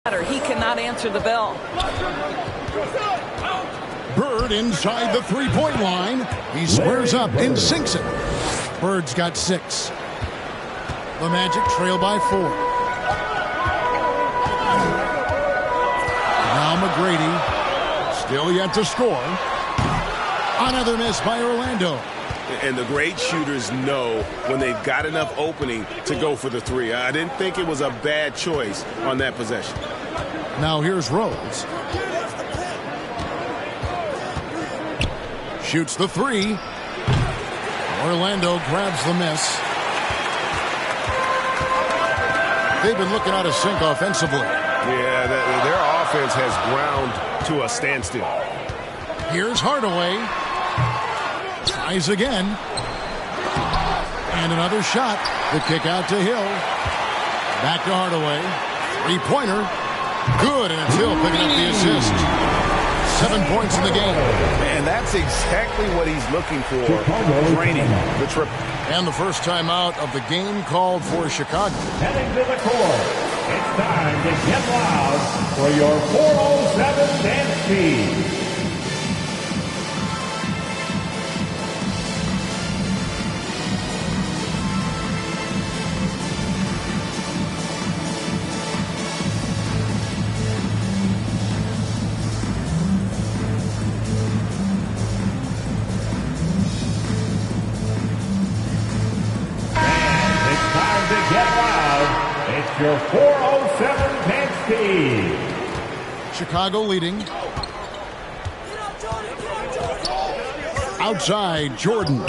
He cannot answer the bell. Bird inside the three-point line. He squares up and sinks it. Bird's got 6. The Magic trail by 4. Now McGrady, still yet to score. Another miss by Orlando. And the great shooters know when they've got enough opening to go for the 3. I didn't think it was a bad choice on that possession. Now here's Rose. Shoots the 3. Orlando grabs the miss. They've been looking out of sync offensively. Yeah, their offense has ground to a standstill. Here's Hardaway. Tries again. And another shot. The kick out to Hill. Back to Hardaway. Three-pointer. Good, and it's Hill picking up the assist. 7 points in the game. And that's exactly what he's looking for, draining the triple. And the first timeout of the game called for Chicago. Heading to the court. It's time to get loud for your 407 dance team. Your 407 dance team. Chicago leading. Outside, Jordan.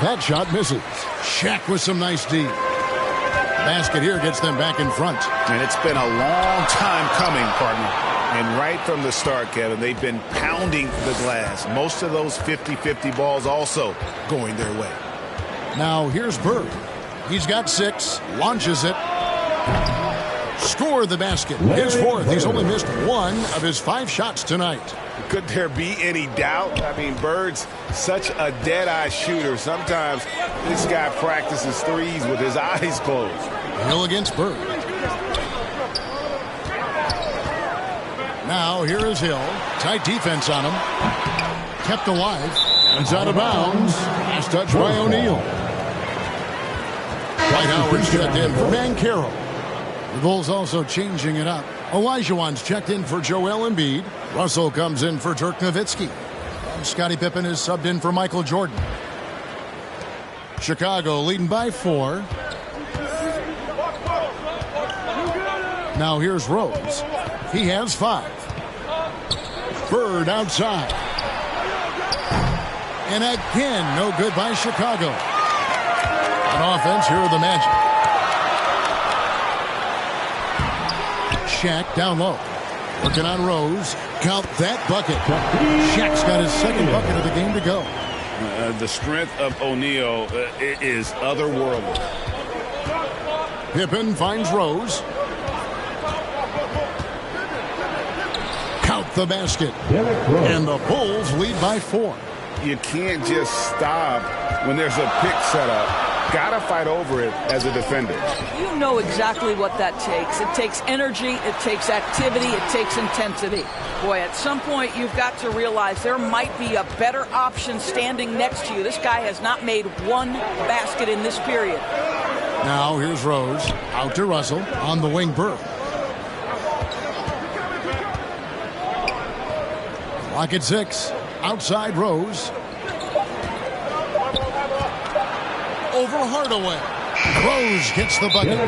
That shot misses. Shaq with some nice D. Basket here gets them back in front. And it's been a long time coming, partner. And right from the start, Kevin, they've been pounding the glass. Most of those 50-50 balls also going their way. Now here's Bird. He's got 6. Launches it. Score the basket. His 4th. He's only missed 1 of his 5 shots tonight. Could there be any doubt? I mean, Bird's such a dead-eye shooter. Sometimes this guy practices threes with his eyes closed. Hill against Bird. Now here is Hill. Tight defense on him. Kept alive. It's out of bounds. Last touch by O'Neal. Dwight Howard's checked in for Banchero. The Bulls also changing it up. Olajuwon's checked in for Joel Embiid. Russell comes in for Dirk Nowitzki. And Scottie Pippen is subbed in for Michael Jordan. Chicago leading by 4. Now here's Rose. He has 5. Bird outside. And again, no good by Chicago. On offense, here are the Magic. Shaq down low. Working on Rose. Count that bucket. Shaq's got his 2nd bucket of the game to go. The strength of O'Neal is otherworldly. Pippen finds Rose. Count the basket. And the Bulls lead by 4. You can't just stop when there's a pick set up. Gotta fight over it as a defender. You know exactly what that takes. It takes energy, it takes activity, it takes intensity. Boy, at some point you've got to realize there might be a better option standing next to you. This guy has not made 1 basket in this period. Now here's Rose. Out to Russell. On the wing, Bird. Clock at 6. Outside Rose. Over Hardaway. Rose gets the bucket.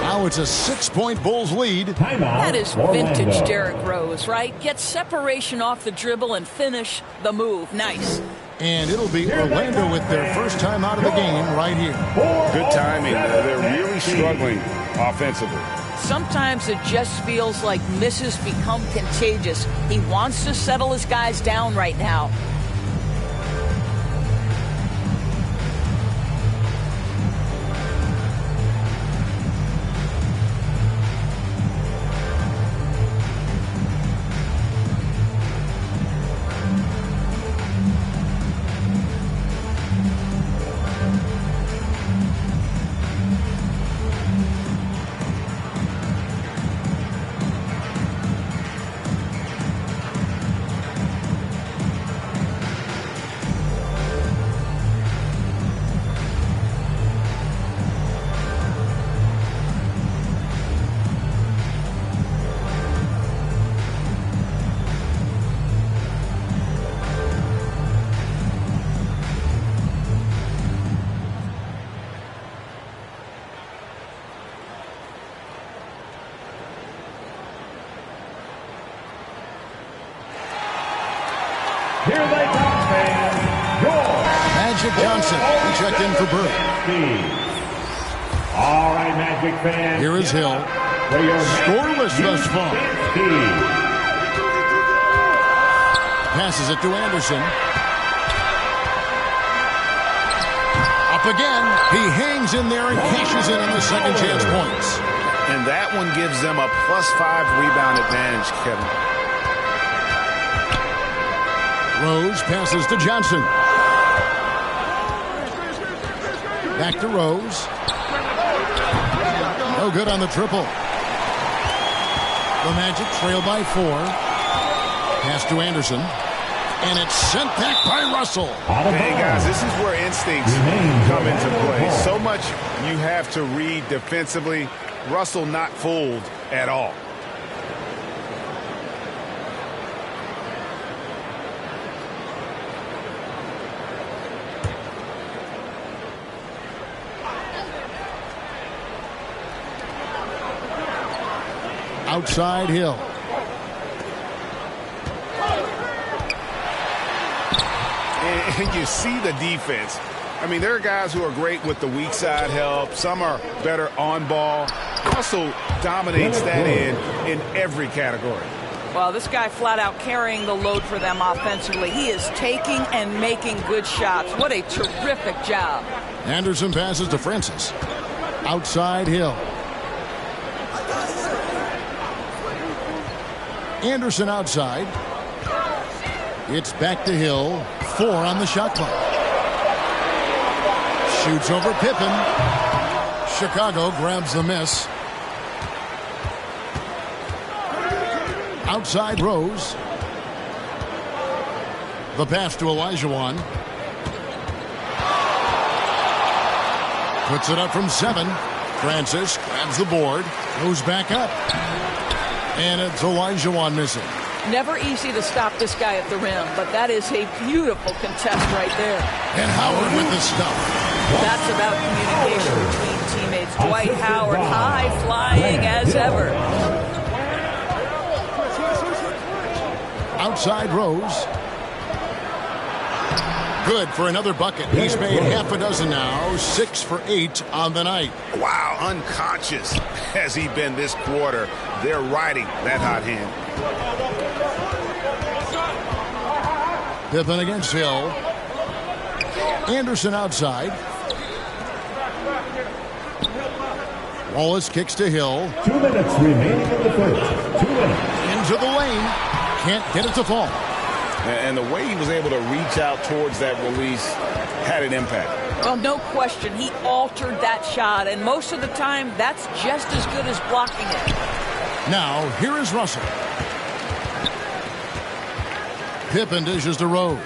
Now it's a 6-point Bulls lead. That is vintage Derrick Rose, right? Get separation off the dribble and finish the move. Nice. And it'll be Orlando with their first time out of the game right here. Good timing. They're really struggling offensively. Sometimes it just feels like misses become contagious. He wants to settle his guys down right now. checked in for Bird. All right, Magic fans. Here is Hill. Scoreless thus far. Passes it to Anderson. Up again. He hangs in there and cashes in on the second chance points. And that one gives them a +5 rebound advantage, Kevin. Rose passes to Johnson. Back to Rose. No good on the triple. The Magic trail by 4. Pass to Anderson. And it's sent back by Russell. Hey, guys, this is where instincts come into play. So much you have to read defensively. Russell not fooled at all. Outside Hill. And you see the defense. I mean, there are guys who are great with the weak side help. Some are better on ball. Russell dominates that end in every category. Well, this guy flat out carrying the load for them offensively. He is taking and making good shots. What a terrific job. Anderson passes to Francis. Outside Hill. Anderson outside. It's back to Hill. 4 on the shot clock. Shoots over Pippen. Chicago grabs the miss. Outside Rose. The pass to Olajuwon. Puts it up from 7. Francis grabs the board. Goes back up. And it's Olajuwon missing. Never easy to stop this guy at the rim, but that is a beautiful contest right there. And Howard with the stuff. That's about communication between teammates. Dwight Howard, high flying as ever. Outside Rose. Good for another bucket. He's made half a dozen now. 6 for 8 on the night. Wow, unconscious has he been this quarter. They're riding that hot hand. Pippen against Hill. Anderson outside. Wallace kicks to Hill. 2 minutes remaining in the first. 2 minutes. Into the lane. Can't get it to fall. And the way he was able to reach out towards that release had an impact. Well, no question. He altered that shot, and most of the time, that's just as good as blocking it. Now, here is Russell. Pippen dishes to Rose.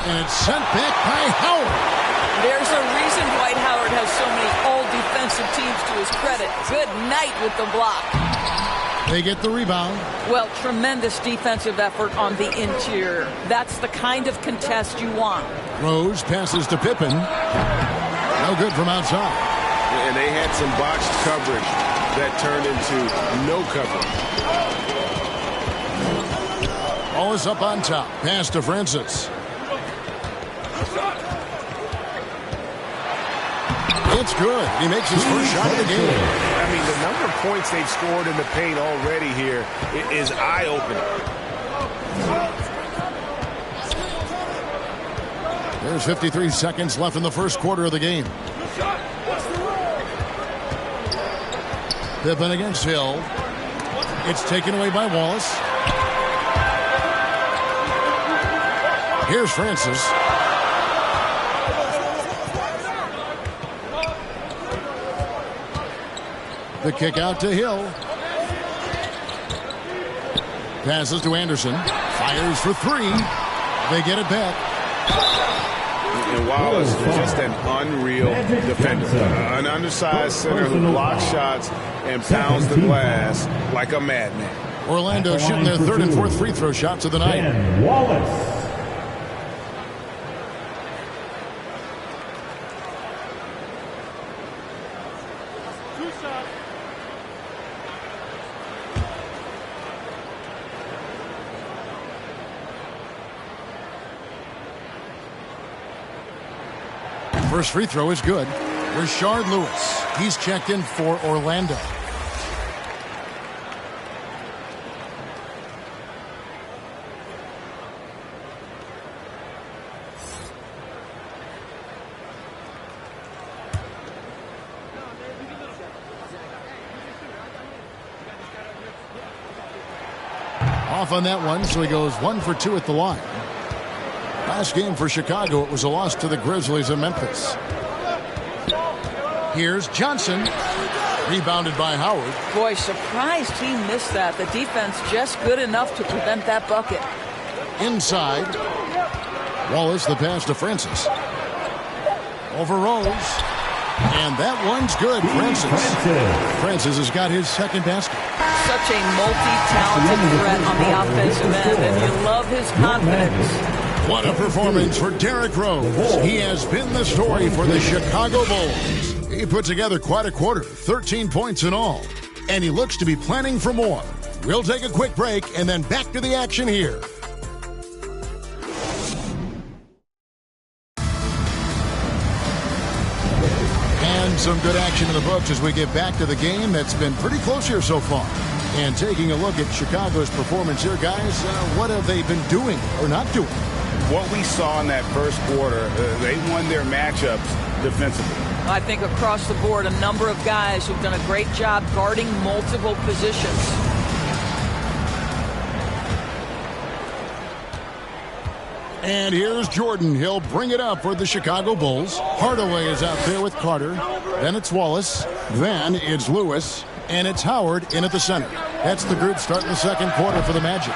And it's sent back by Howard. There's a reason Dwight Howard has so many all-defensive teams to his credit. Good night with the block. They get the rebound. Well, tremendous defensive effort on the interior. That's the kind of contest you want. Rose passes to Pippen. No good from outside. And they had some botched coverage that turned into no coverage. Ball is up on top. Pass to Francis. It's good. He makes his first shot of the game. I mean, the number of points they've scored in the paint already here is eye-opening. There's 53 seconds left in the first quarter of the game. Pippen against Hill. It's taken away by Wallace. Here's Francis. The kick out to Hill. Passes to Anderson. Fires for 3. They get it back. And Wallace, just an unreal defender. An undersized center who blocks shots and pounds the glass like a madman. Orlando shooting their 3rd and 4th free throw shots of the night. Ben Wallace. First free throw is good. Rashard Lewis. He's checked in for Orlando. Off on that one, so he goes 1 for 2 at the line. Last game for Chicago, it was a loss to the Grizzlies in Memphis. Here's Johnson. Rebounded by Howard. Boy, surprised he missed that. The defense just good enough to prevent that bucket. Inside. Wallace, the pass to Francis. Over Rose. And that one's good. Francis has got his second basket. Such a multi-talented threat on the offensive end, and you love his confidence. What a performance for Derrick Rose. He has been the story for the Chicago Bulls. He put together quite a quarter, 13 points in all. And he looks to be planning for more. We'll take a quick break and then back to the action here. And some good action in the books as we get back to the game that's been pretty close here so far. And taking a look at Chicago's performance here, guys, what have they been doing or not doing? What we saw in that first quarter, they won their matchups defensively. I think across the board, a number of guys who've done a great job guarding multiple positions. And here's Jordan. He'll bring it up for the Chicago Bulls. Hardaway is out there with Carter. Then it's Wallace. Then it's Lewis. And it's Howard in at the center. That's the group starting the second quarter for the Magic.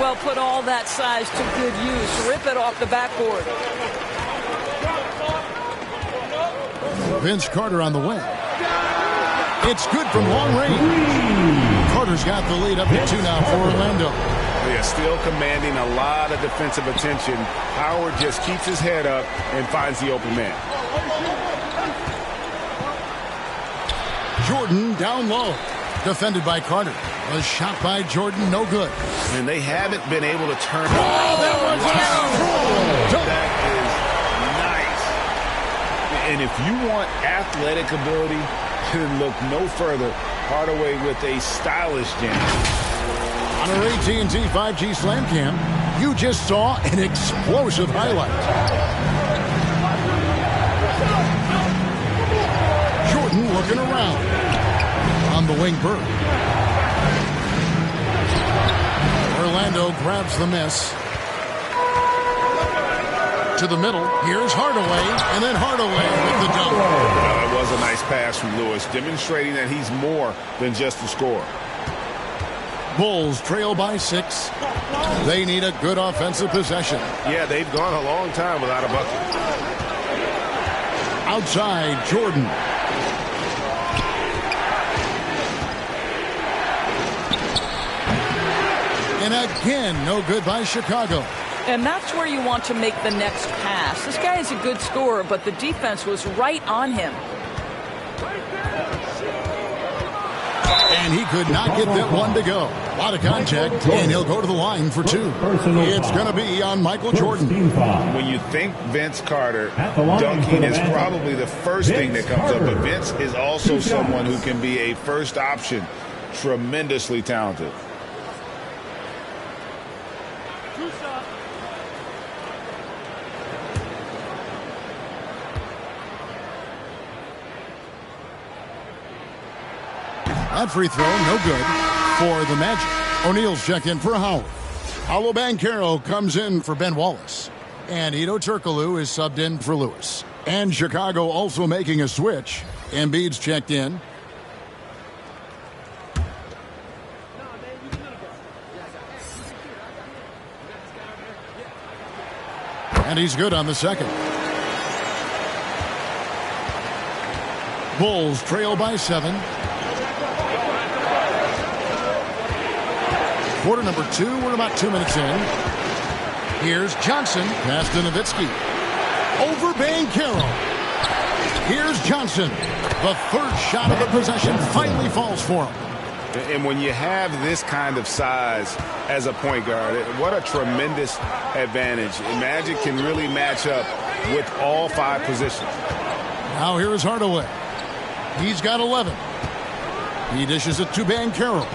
Well, put all that size to good use. Rip it off the backboard. Vince Carter on the wing. It's good from long range. Carter's got the lead up to 2 now for Orlando. They are still commanding a lot of defensive attention. Howard just keeps his head up and finds the open man. Jordan down low. Defended by Carter. A shot by Jordan, no good. And they haven't been able to turn it Oh, that one's out! That is nice. And if you want athletic ability, then look no further. Hardaway with a stylish jam. On our AT&T 5G Slam Cam, you just saw an explosive highlight. Jordan looking around. On the wing, Bird. Orlando grabs the miss. To the middle. Here's Hardaway. And then Hardaway with the dunk. It was a nice pass from Lewis, demonstrating that he's more than just a scorer. Bulls trail by 6. They need a good offensive possession. Yeah, they've gone a long time without a bucket. Outside, Jordan. And again, no good by Chicago. And that's where you want to make the next pass. This guy is a good scorer, but the defense was right on him. And he could not get that one to go. A lot of contact, and he'll go to the line for 2. It's going to be on Michael Jordan. When you think Vince Carter, dunking is probably the first thing that comes up. But Vince is also someone who can be a first option. Tremendously talented. That free throw, no good for the Magic. O'Neal's checked in for Howard. Paolo Banchero comes in for Ben Wallace. And Hedo Turkoglu is subbed in for Lewis. And Chicago also making a switch. Embiid's checked in. And he's good on the second. Bulls trail by 7. Quarter number 2. We're about 2 minutes in. Here's Johnson. Pass to Nowitzki. Over Banchero. Here's Johnson. The third shot of the possession finally falls for him. And when you have this kind of size as a point guard, what a tremendous advantage. Magic can really match up with all 5 positions. Now here is Hardaway. He's got 11. He dishes it to Banchero.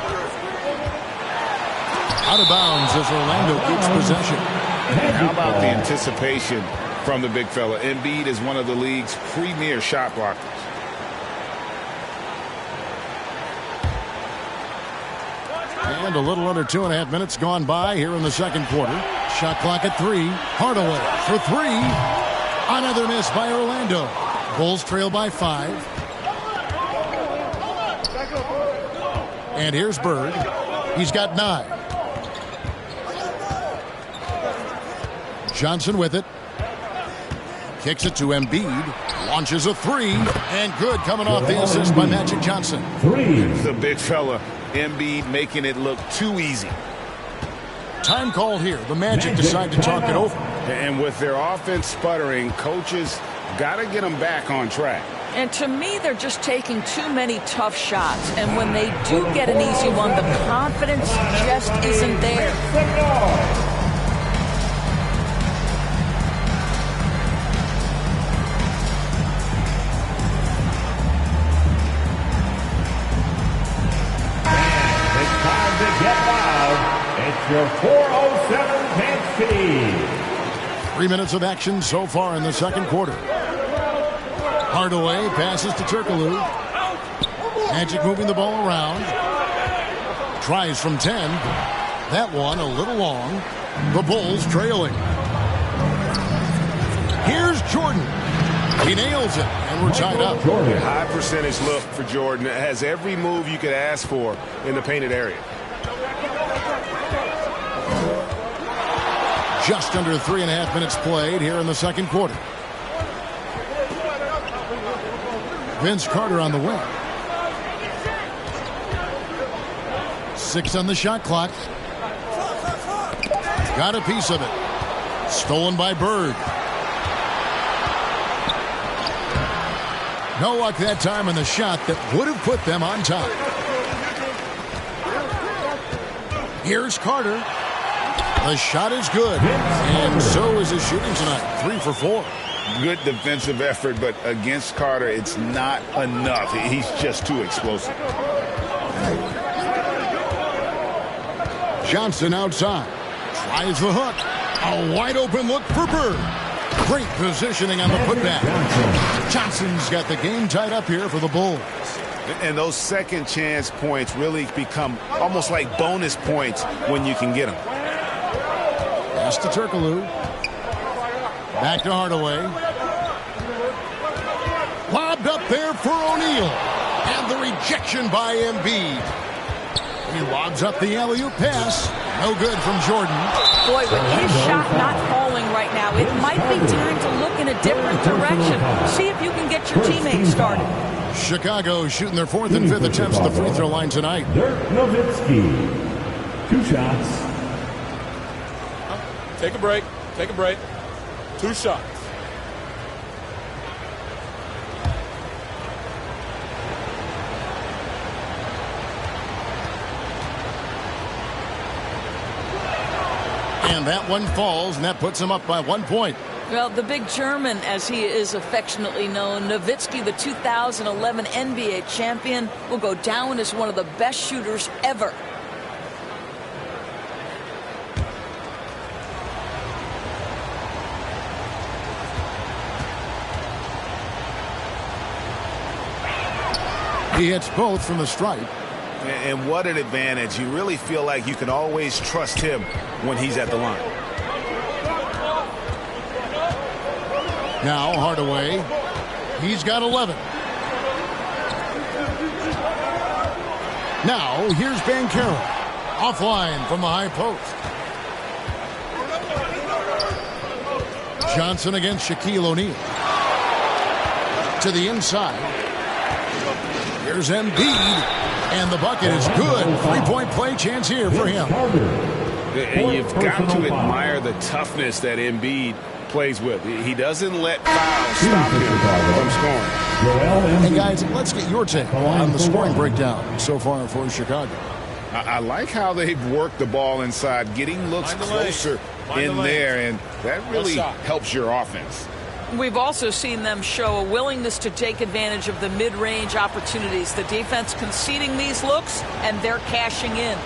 Out of bounds as Orlando keeps possession. How about the anticipation from the big fella? Embiid is one of the league's premier shot blockers. And a little under 2.5 minutes gone by here in the second quarter. Shot clock at 3. Hardaway for 3. Another miss by Orlando. Bulls trail by 5. And here's Bird. He's got 9. Johnson with it. Kicks it to Embiid. Launches a 3. And good, coming off the assist by Magic Johnson. 3. The big fella, Embiid, making it look too easy. Time called here. The Magic decide to talk it over. And with their offense sputtering, coaches got to get them back on track. And to me, they're just taking too many tough shots. And when they do get an easy one, the confidence just isn't there. It's time to get loud. It's your 407 dance team. 3 minutes of action so far in the second quarter. Hardaway passes to Turkoglu. Magic moving the ball around. Tries from 10. That one a little long. The Bulls trailing. Here's Jordan. He nails it, and we're tied up. High percentage look for Jordan. It has every move you could ask for in the painted area. Just under 3.5 minutes played here in the second quarter. Vince Carter on the wing. 6 on the shot clock. Got a piece of it. Stolen by Bird. No luck that time on the shot that would have put them on top. Here's Carter. The shot is good. And so is his shooting tonight. 3 for 4. Good defensive effort, but against Carter, it's not enough. He's just too explosive. Johnson outside. Tries the hook. A wide open look for Bird. Great positioning on the putback. Johnson's got the game tied up here for the Bulls. And those second chance points really become almost like bonus points when you can get them. Pass to Turkoglu. Back to Hardaway. Lobbed up there for O'Neal. And the rejection by Embiid. He lobs up the alley-oop pass. No good from Jordan. Boy, with his shot not falling right now, it might be time to look in a different direction. See if you can get your teammates started. Chicago shooting their 4th and 5th attempts at the free throw line tonight. Dirk Nowitzki. 2 shots. Take a break. Take a break. 2 shots. And that one falls, and that puts him up by 1 point. Well, the big German, as he is affectionately known, Nowitzki, the 2011 NBA champion, will go down as one of the best shooters ever. He hits both from the stripe. And what an advantage. You really feel like you can always trust him when he's at the line. Now Hardaway. He's got 11. Now here's Banchero. Offline from the high post. Johnson against Shaquille O'Neal. To the inside. Here's Embiid. And the bucket is good. 3-point play chance here for him. And you've got to admire the toughness that Embiid plays with. He doesn't let fouls stop him from scoring. And guys, let's get your take on the scoring breakdown so far for Chicago. I like how they've worked the ball inside, getting looks closer in there, and that really helps your offense. We've also seen them show a willingness to take advantage of the mid-range opportunities. The defense conceding these looks, and they're cashing in.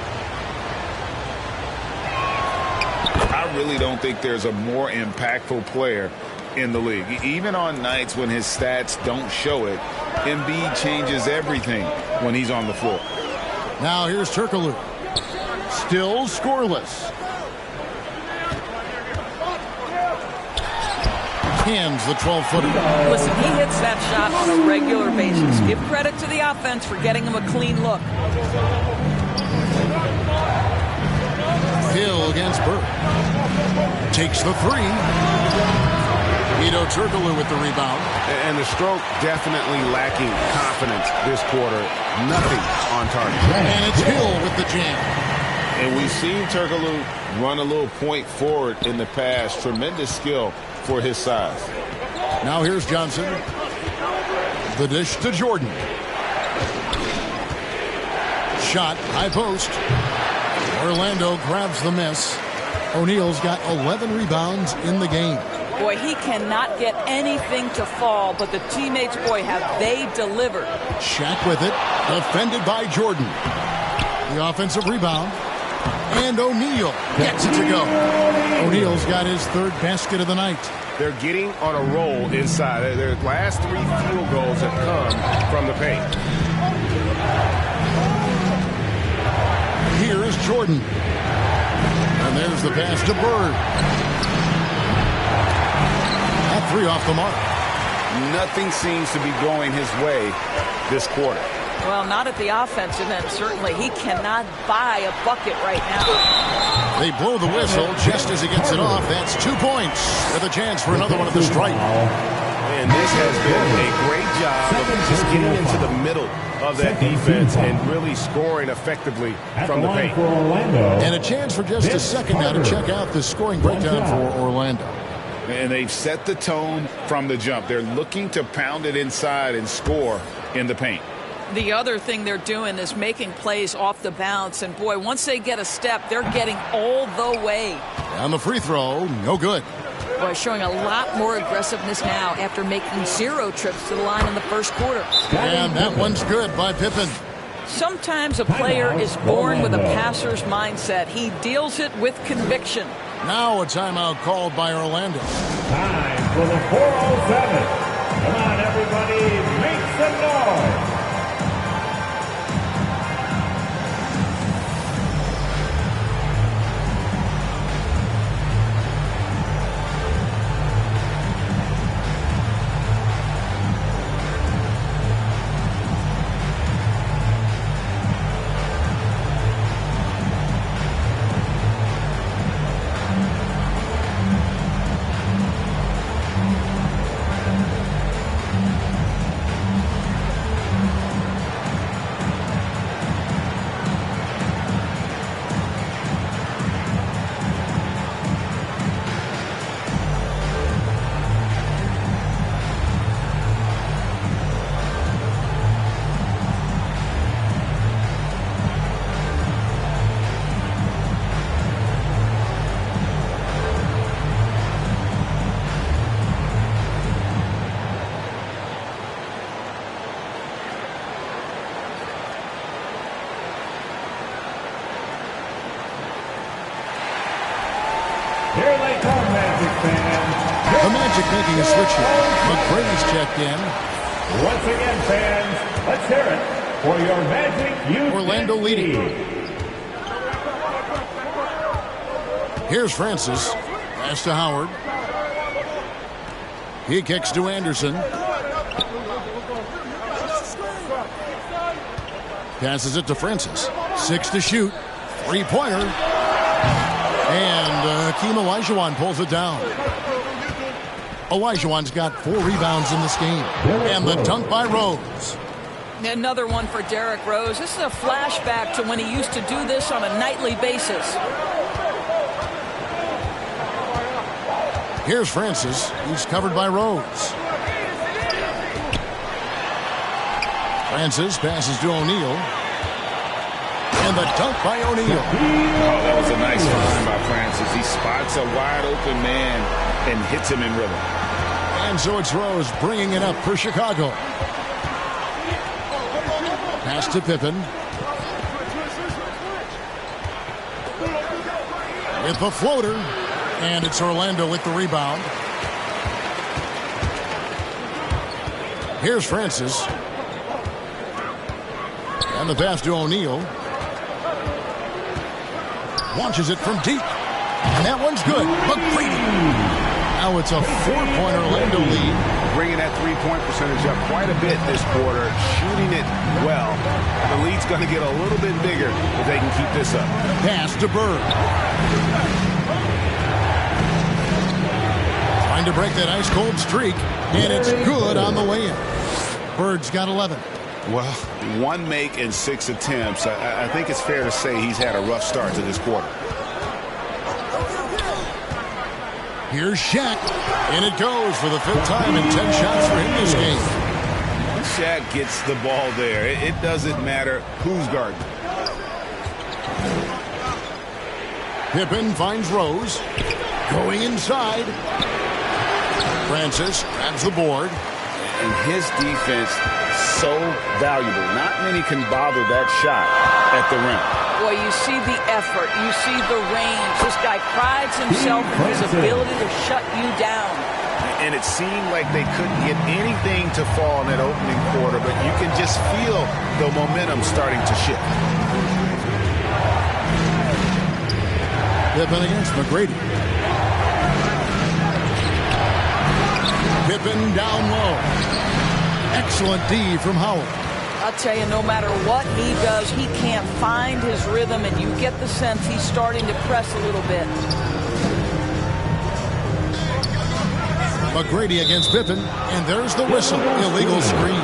I really don't think there's a more impactful player in the league. Even on nights when his stats don't show it, Embiid changes everything when he's on the floor. Now here's Turkoglu. Still scoreless. Hands the 12-footer. Listen, he hits that shot on a regular basis. Give credit to the offense for getting him a clean look. Hill against Burke. Takes the three. Hedo Turkoglu with the rebound. And the stroke definitely lacking confidence this quarter. Nothing on target. And it's Hill with the jam. And we've seen Turkoglu run a little point forward in the past. Tremendous skill for his size. Now here's Johnson. The dish to Jordan. Shot, high post. Orlando grabs the miss. O'Neal's got 11 rebounds in the game. Boy, he cannot get anything to fall, but the teammates, boy, have they delivered. Shaq with it. Defended by Jordan. The offensive rebound. And O'Neal gets it to go. O'Neal's got his third basket of the night. They're getting on a roll inside. Their last 3 field goals have come from the paint. Here is Jordan. And there's the pass to Bird. That three off the mark. Nothing seems to be going his way this quarter. Well, not at the offensive end, certainly. He cannot buy a bucket right now. They blow the whistle just as he gets it off. That's 2 points with a chance for another one at the stripe. And this has been a great job of just getting into the middle of that defense and really scoring effectively from the paint. And a chance for just a second now to check out the scoring breakdown for Orlando. And they've set the tone from the jump. They're looking to pound it inside and score in the paint. The other thing they're doing is making plays off the bounce. And, boy, once they get a step, they're getting all the way. On the free throw, no good. Boy, showing a lot more aggressiveness now after making 0 trips to the line in the first quarter. And that one's good by Pippen. Sometimes a player is born with a passer's mindset. He deals it with conviction. Now a timeout called by Orlando. Time for the 407. Come on, everybody, make some noise. Here they come, Magic fans. The Magic making a switch here. McGrady's checked in. Once again, fans, let's hear it for your Magic Youth Orlando leading. Here's Francis. Pass to Howard. He kicks to Anderson. Passes it to Francis. 6 to shoot. 3-pointer. And Hakeem Olajuwon pulls it down. Olajuwon's got 4 rebounds in this game. And the dunk by Rose. Another one for Derrick Rose. This is a flashback to when he used to do this on a nightly basis. Here's Francis. He's covered by Rose. Francis passes to O'Neal. And the dunk by O'Neal. Oh, that was a nice find by Francis. He spots a wide open man and hits him in rhythm. And so it's Rose bringing it up for Chicago. Pass to Pippen. With the floater. And it's Orlando with the rebound. Here's Francis. And the pass to O'Neal. Launches it from deep. And that one's good. McGrady. Now it's a 4-point Orlando lead. Bringing that three-point percentage up quite a bit this quarter. Shooting it well. The lead's going to get a little bit bigger if they can keep this up. Pass to Bird. Trying to break that ice-cold streak. And it's good on the way in. Bird's got 11. Well, 1 make and 6 attempts. I think it's fair to say he's had a rough start to this quarter. Here's Shaq. And it goes for the 5th time in 10 shots for him this game. Shaq gets the ball there. It doesn't matter who's guarding. Pippen finds Rose. Going inside. Francis grabs the board. And his defense so valuable. Not many can bother that shot at the rim. Boy, you see the effort. You see the range. This guy prides himself in his ability to shut you down. And it seemed like they couldn't get anything to fall in that opening quarter, but you can just feel the momentum starting to shift. Pippen against McGrady. Pippen down low. Excellent D from Howard. I'll tell you, no matter what he does, he can't find his rhythm, and you get the sense he's starting to press a little bit. McGrady against Pippen, and there's the whistle. Illegal screen.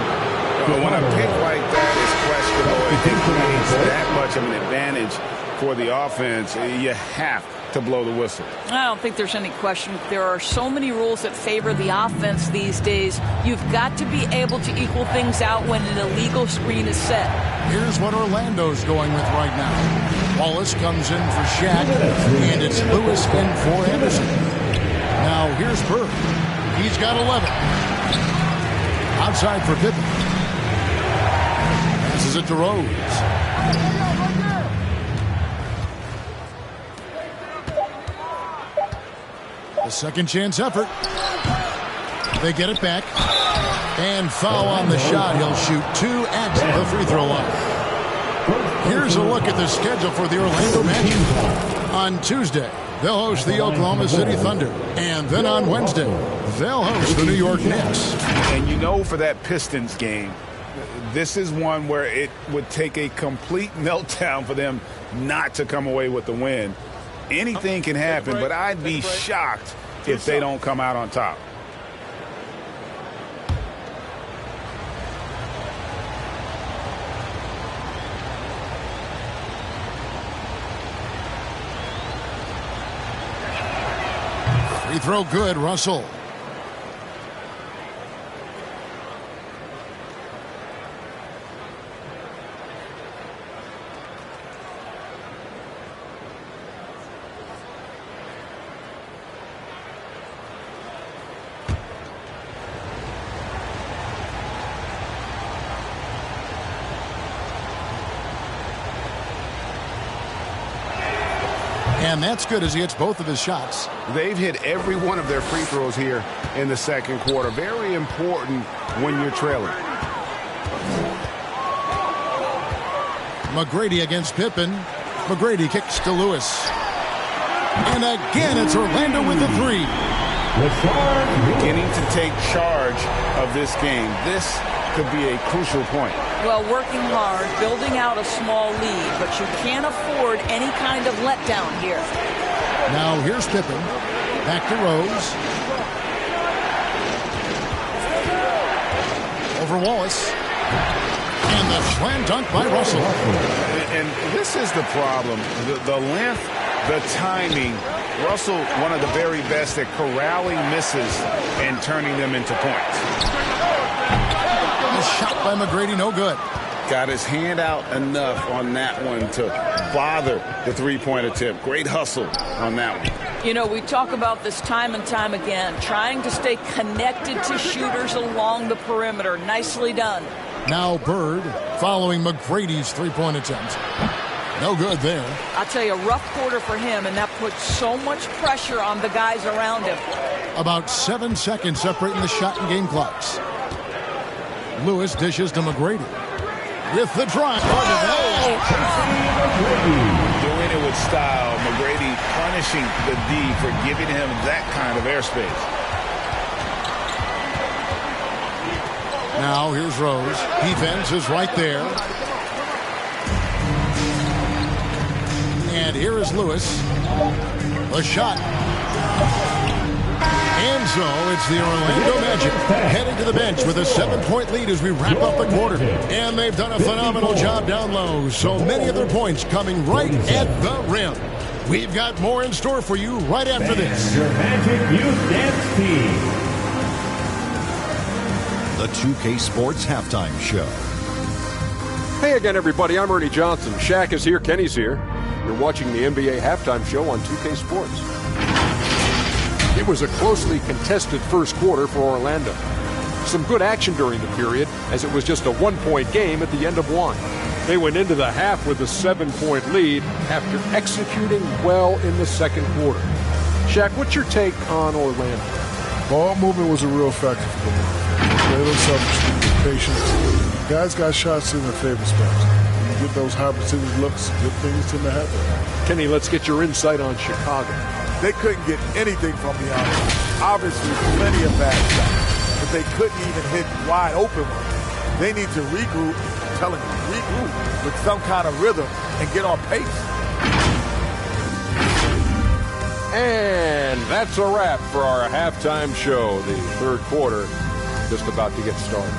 But when a pick like that is questionable, it creates that much of an advantage for the offense. You have to blow the whistle. I don't think there's any question. There are so many rules that favor the offense these days. You've got to be able to equal things out when an illegal screen is set. Here's what Orlando's going with right now. Wallace comes in for Shaq, and it's Lewis in for Anderson. Now here's Bird. He's got 11. Outside for Pippen. Passes it to Rose. A second chance effort. They get it back. And foul on the shot. He'll shoot 2 at the free throw line. Here's a look at the schedule for the Orlando Magic. On Tuesday, they'll host the Oklahoma City Thunder. And then on Wednesday, they'll host the New York Knicks. And you know, for that Pistons game, this is one where it would take a complete meltdown for them not to come away with the win. Anything can happen, but I'd be shocked if they don't come out on top. Free throw good, Russell. And that's good as he hits both of his shots. They've hit every one of their free throws here in the second quarter. Very important when you're trailing. McGrady against Pippen. McGrady kicks to Lewis. And again, it's Orlando with the 3. Beginning to take charge of this game. This could be a crucial point. Well, working hard, building out a small lead, but you can't afford any kind of letdown here. Now here's Pippen. Back to Rose. Over Wallace. And the slam dunk by Russell. And this is the problem. The length, the timing. Russell, one of the very best at corralling misses and turning them into points. The shot by McGrady, no good. Got his hand out enough on that one to bother the three-point attempt. Great hustle on that one. You know, we talk about this time and time again, trying to stay connected to shooters along the perimeter. Nicely done. Now Bird following McGrady's three-point attempt. No good there. I'll tell you, a rough quarter for him, and that puts so much pressure on the guys around him. About 7 seconds separating the shot and game clocks. Lewis dishes to McGrady. With the drive. Doing it with style. McGrady punishing the D for giving him that kind of airspace. Now here's Rose. Defense is right there. And here is Lewis. A shot. And so it's the Orlando Magic heading to the bench with a 7-point lead as we wrap up the quarter. And they've done a phenomenal job down low. So many of their points coming right at the rim. We've got more in store for you right after this. Your Magic Youth Dance Team. The 2K Sports Halftime Show. Hey again, everybody. I'm Ernie Johnson. Shaq is here. Kenny's here. You're watching the NBA Halftime Show on 2K Sports. It was a closely contested first quarter for Orlando. Some good action during the period, as it was just a one-point game at the end of one. They went into the half with a 7-point lead after executing well in the second quarter. Shaq, what's your take on Orlando? Ball movement was a real factor for them. They looked selfish, patient. Guys got shots in their favorite spots. When you get those high percentage looks, good things tend to happen. Kenny, let's get your insight on Chicago. They couldn't get anything from the offense. Obviously, plenty of bad shots, but they couldn't even hit wide open ones. They need to regroup, I'm telling you, regroup with some kind of rhythm and get on pace. And that's a wrap for our halftime show. The third quarter just about to get started.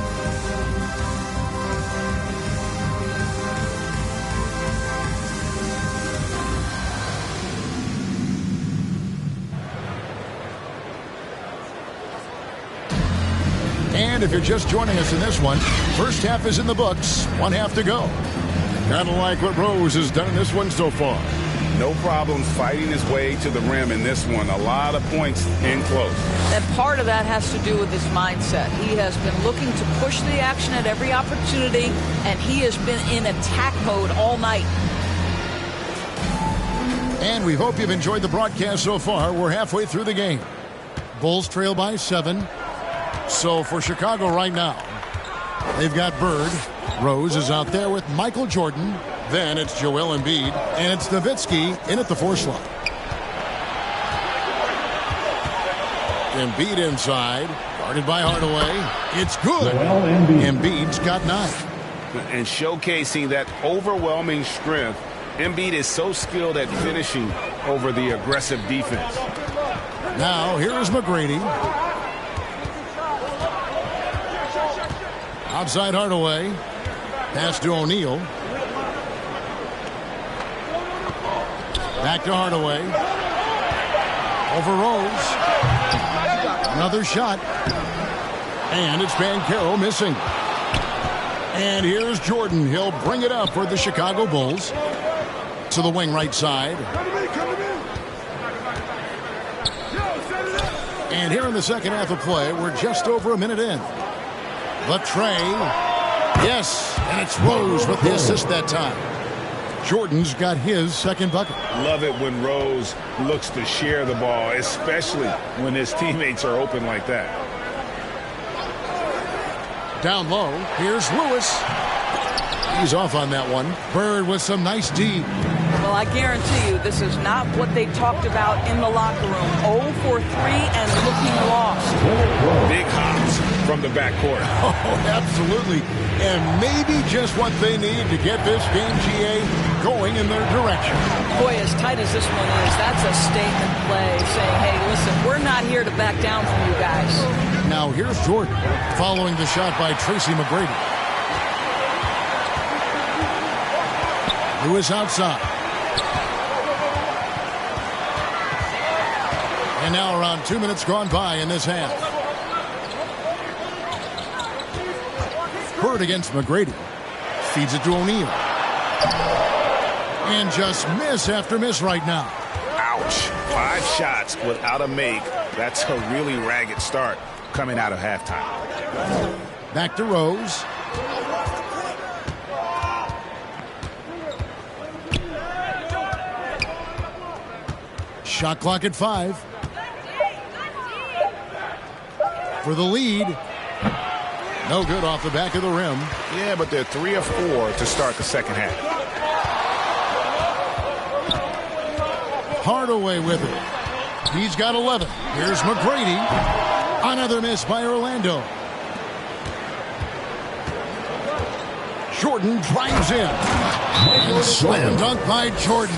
And if you're just joining us in this one, first half is in the books, one half to go. Kind of like what Rose has done in this one so far. No problems fighting his way to the rim in this one. A lot of points in close. And part of that has to do with his mindset. He has been looking to push the action at every opportunity, and he has been in attack mode all night. And we hope you've enjoyed the broadcast so far. We're halfway through the game. Bulls trail by 7. So for Chicago right now, they've got Bird. Rose is out there with Michael Jordan. Then it's Joel Embiid, and it's Nowitzki in at the 4 slot. Embiid inside, guarded by Hardaway. It's good. Embiid's got 9. And showcasing that overwhelming strength, Embiid is so skilled at finishing over the aggressive defense. Now here is McGrady. Outside Hardaway. Pass to O'Neal. Back to Hardaway. Over Rose. Another shot. And it's Banchero missing. And here's Jordan. He'll bring it up for the Chicago Bulls. To the wing right side. And here in the second half of play, we're just over a minute in. The tray. Yes, and it's Rose with the assist that time. Jordan's got his second bucket. Love it when Rose looks to share the ball, especially when his teammates are open like that. Down low, here's Lewis. He's off on that one. Bird with some nice D. Well, I guarantee you this is not what they talked about in the locker room. 0 for 3 and looking lost. Big hops from the backcourt. Oh, absolutely. And maybe just what they need to get this game, GA, going in their direction. Boy, as tight as this one is, that's a statement play saying, hey, listen, we're not here to back down from you guys. Now here's Jordan following the shot by Tracy McGrady. Lewis outside. And now around 2 minutes gone by in this half. Bird against McGrady. Feeds it to O'Neal. And just miss after miss right now. Ouch. 5 shots without a make. That's a really ragged start coming out of halftime. Back to Rose. Shot clock at 5. For the lead. No good off the back of the rim. Yeah, but they're 3 of 4 to start the second half. Hardaway with it. He's got 11. Here's McGrady. Another miss by Orlando. Jordan drives in. And slam dunk by Jordan.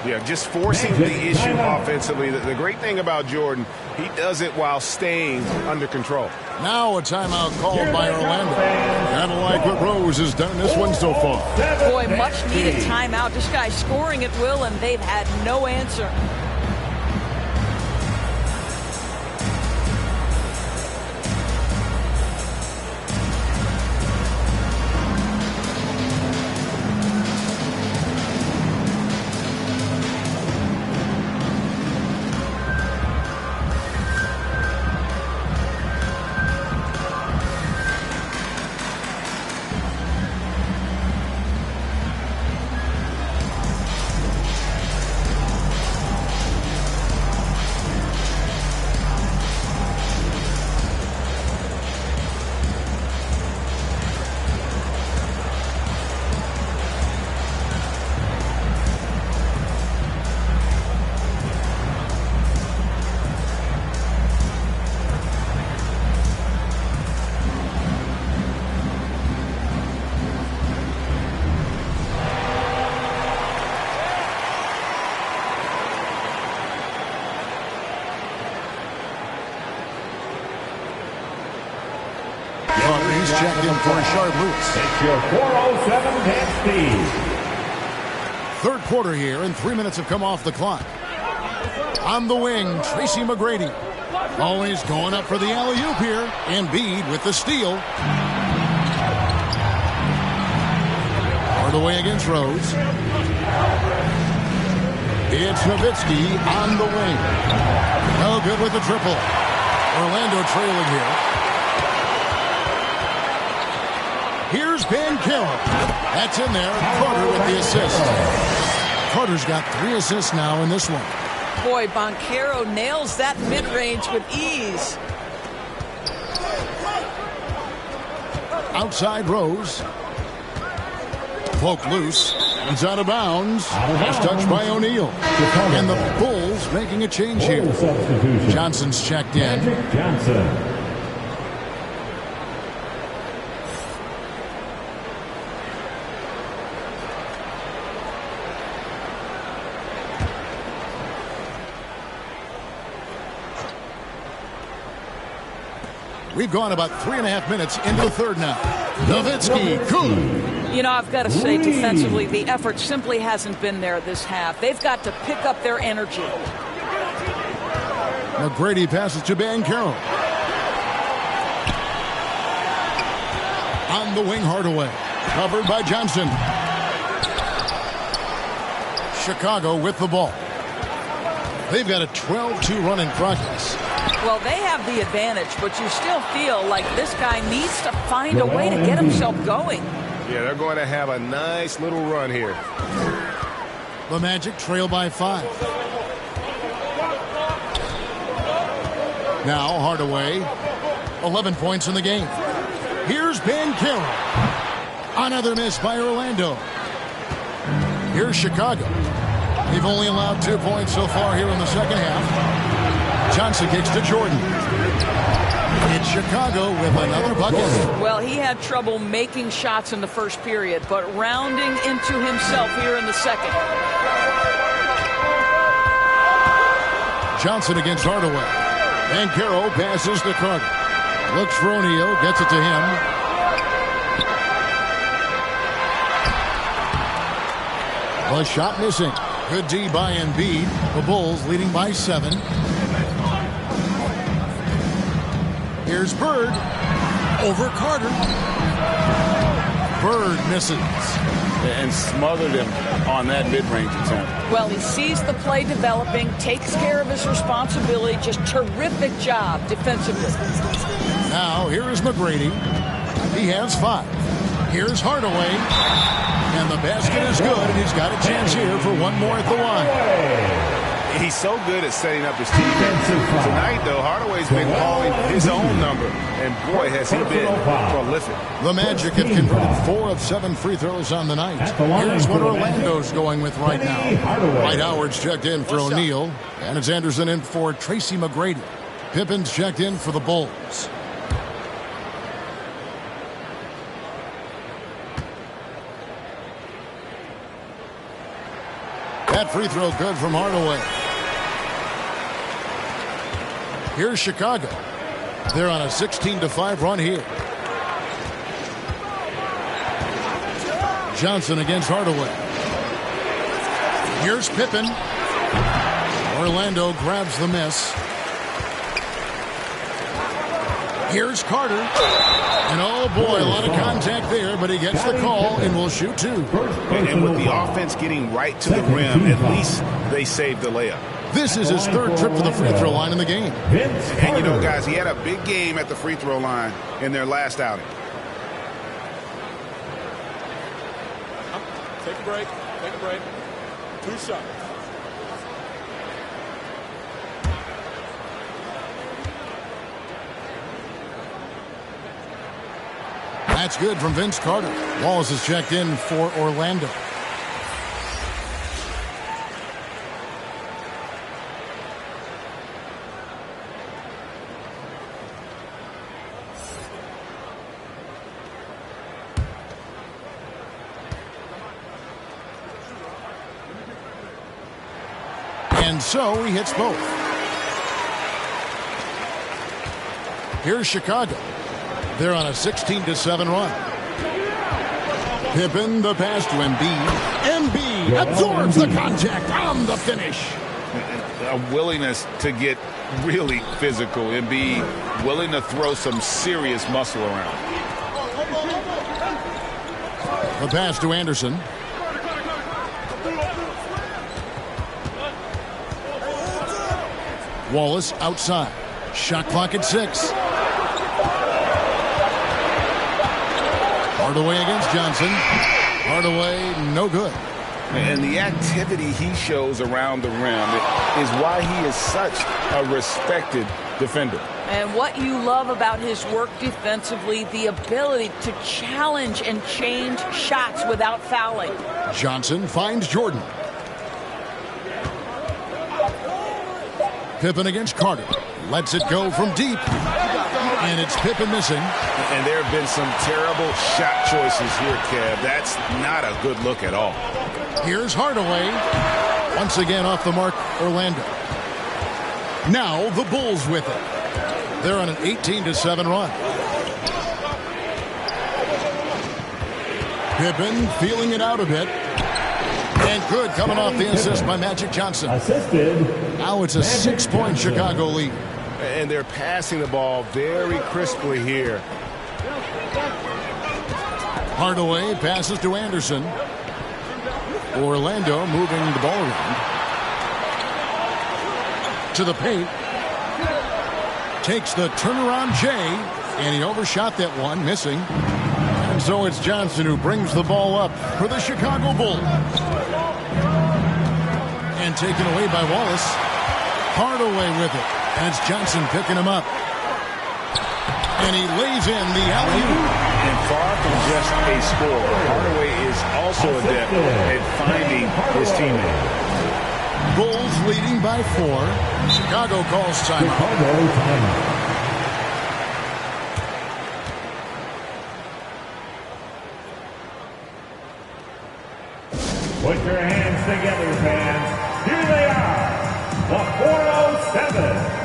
Yeah, just forcing the issue offensively. The great thing about Jordan, he does it while staying under control. Now a timeout called by Orlando. Kind of like what Rose has done this one so far. Boy, much needed timeout. This guy's scoring at will, and they've had no answer. He's checked in for Rashard Lewis. It's your 407 dance speed. Third quarter here, and 3 minutes have come off the clock. On the wing, Tracy McGrady. Always going up for the alley-oop here. Embiid with the steal. Hardaway against Rose. It's Nowitzki on the wing. No good with the triple. Orlando trailing here. Here's Banchero. That's in there. Carter with the assist. Carter's got 3 assists now in this one. Boy, Banchero nails that mid-range with ease. Outside Rose. Poke loose. It's out of bounds. Last touch by O'Neal. And the Bulls making a change here. Johnson's checked in. Johnson. We've gone about 3.5 minutes into the third now. Nowitzki, good. You know, I've got to say, defensively, the effort simply hasn't been there this half. They've got to pick up their energy. McGrady passes to Banchero. On the wing, Hardaway. Covered by Johnson. Chicago with the ball. They've got a 12-2 run in progress. Well, they have the advantage, but you still feel like this guy needs to find a way to get himself going. Yeah, they're going to have a nice little run here. The Magic trail by 5. Now Hardaway, 11 points in the game. Here's Banchero. Another miss by Orlando. Here's Chicago. They've only allowed 2 points so far here in the second half. Johnson kicks to Jordan. It's Chicago with another bucket. Well, he had trouble making shots in the first period, but rounding into himself here in the second. Johnson against Hardaway. Banchero passes to Carter. Looks for O'Neal, gets it to him. A shot missing. Good D by Embiid. The Bulls leading by 7. Here's Bird. Over Carter. Bird misses. And smothered him on that mid-range attempt. Well, he sees the play developing, takes care of his responsibility. Just terrific job defensively. Now, here is McGrady. He has 5. Here's Hardaway. And the basket is good, and he's got a chance here for one more at the line. He's so good at setting up his teammates. Tonight, though, Hardaway's been calling his own number, and boy, has he been prolific. The Magic have converted 4 of 7 free throws on the night. Here's what Orlando's going with right now. Dwight Howard's checked in for O'Neal, and it's Anderson in for Tracy McGrady. Pippen's checked in for the Bulls. That free throw good from Hardaway. Here's Chicago. They're on a 16-5 run here. Johnson against Hardaway. Here's Pippen. Orlando grabs the miss. Here's Carter. And oh boy, a lot of contact there, but he gets the call and will shoot 2. And with the offense getting right to the rim, at least they saved the layup. This is his 3rd trip to the free throw line in the game. And you know, guys, he had a big game at the free throw line in their last outing. Take a break. Take a break. 2 shots. That's good from Vince Carter. Wallace is checked in for Orlando. And so he hits both. Here's Chicago. They're on a 16-7 run. Pippen, the pass to Embiid. Embiid absorbs the contact on the finish. A willingness to get really physical. Embiid willing to throw some serious muscle around. The pass to Anderson. Wallace outside. Shot clock at 6. Hardaway against Johnson. Hardaway, no good. And the activity he shows around the rim is why he is such a respected defender. And what you love about his work defensively, the ability to challenge and change shots without fouling. Johnson finds Jordan. Pippen against Carter. Lets it go from deep. And it's Pippen missing. And there have been some terrible shot choices here, Kev. That's not a good look at all. Here's Hardaway. Once again off the mark, Orlando. Now the Bulls with it. They're on an 18-7 run. Pippen feeling it out a bit. And good coming off the assist by Magic Johnson. Assisted. Now it's a 6-point Chicago lead. And they're passing the ball very crisply here. Hardaway passes to Anderson. Orlando moving the ball around. To the paint. Takes the turnaround J. And he overshot that one, missing. And so it's Johnson who brings the ball up for the Chicago Bulls. And taken away by Wallace. Hardaway with it. And it's Johnson picking him up. And he lays in the alley-oop. And far from just a scorer, Hardaway is also adept at finding his teammate. Bulls leading by 4. Chicago calls timeout. Put your hands together, fans. Here they are, the 407.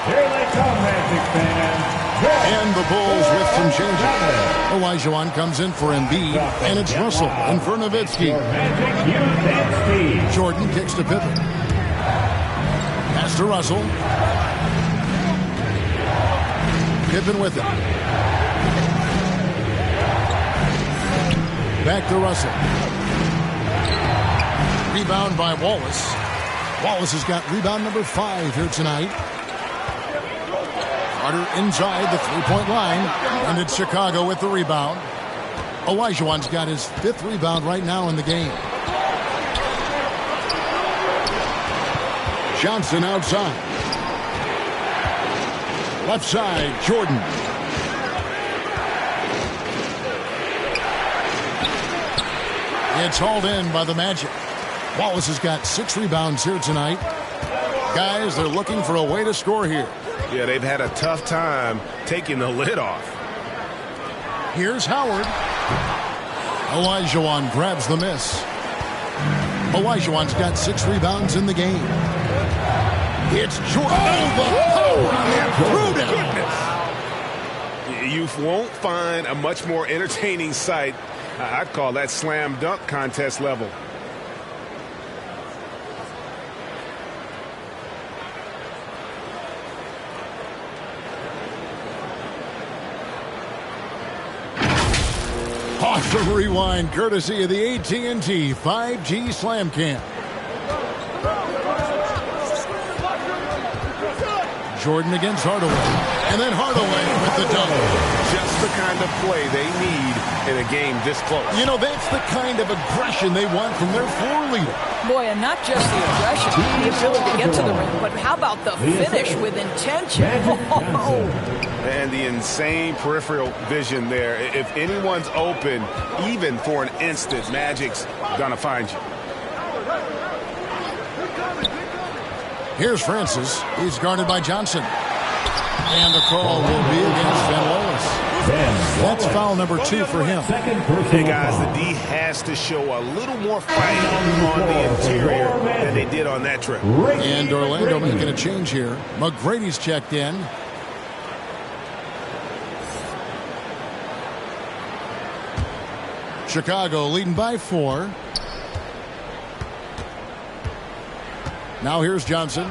Here they come, Magic fans. And the Bulls with some changes. Olajuwon comes in for Embiid, and it's Russell in for Nowitzki. Jordan kicks to Pippen. Pass to Russell. Pippen with it. Back to Russell. Rebound by Wallace. Wallace has got rebound number 5 here tonight. Carter inside the three-point line, and it's Chicago with the rebound. Olajuwon's got his 5th rebound right now in the game. Johnson outside. Left side, Jordan. It's hauled in by the Magic. Wallace has got 6 rebounds here tonight. Guys, they're looking for a way to score here. Yeah, they've had a tough time taking the lid off. Here's Howard. Olajuwon grabs the miss. Olajuwon's got 6 rebounds in the game. It's Jordan. You won't find a much more entertaining sight. I'd call that slam dunk contest level. Awesome rewind courtesy of the AT&T 5G Slam Cam. Jordan against Hardaway. And then Hardaway with the dunk. Just the kind of play they need in a game this close. You know, that's the kind of aggression they want from their floor leader. Boy, and not just the aggression, the ability to get to the rim, but how about the finish with intention? And the insane peripheral vision there. If anyone's open, even for an instant, Magic's gonna find you. Here's Francis. He's guarded by Johnson. And the call will be against Ben Wallace. That's foul number 2 for him. Hey, guys, the D has to show a little more fight on the interior than they did on that trip. And Orlando making a change here. McGrady's checked in. Chicago leading by 4. Now here's Johnson.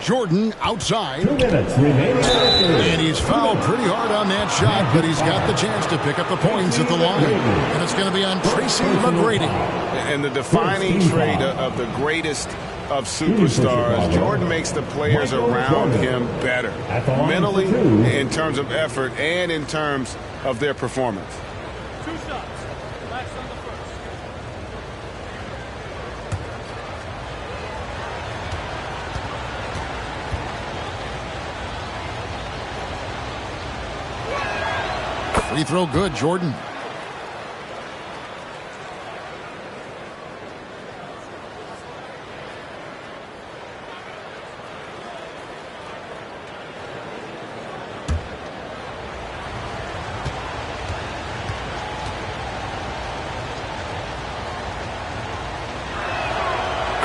Jordan outside. 2 minutes remaining. And he's fouled pretty hard on that shot, but he's got the chance to pick up the points at the line. And it's going to be on Tracy McGrady. And the defining trait of the greatest of superstars, Jordan makes the players around him better. Mentally, in terms of effort, and in terms of their performance. 2 shots. Relax on the first. Free throw good, Jordan.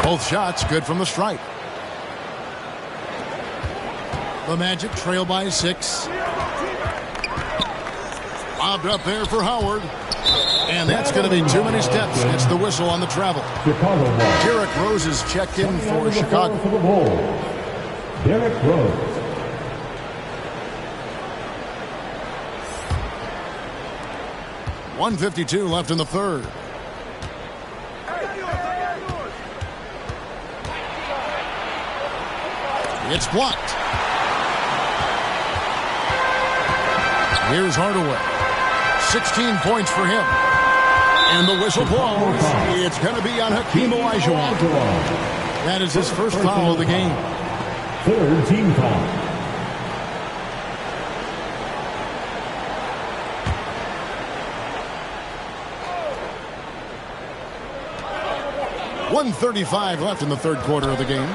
Both shots good from the stripe. The Magic trail by 6. Lobbed up there for Howard. And that's going to be too many steps. It's the whistle on the travel. Derrick Rose is checked in for Chicago. Derrick Rose. .152 left in the third. It's blocked. Here's Hardaway. 16 points for him. And the whistle blows. It's going to be on Hakeem Olajuwon. That is his first foul of the game. 3rd team foul. .135 left in the third quarter of the game.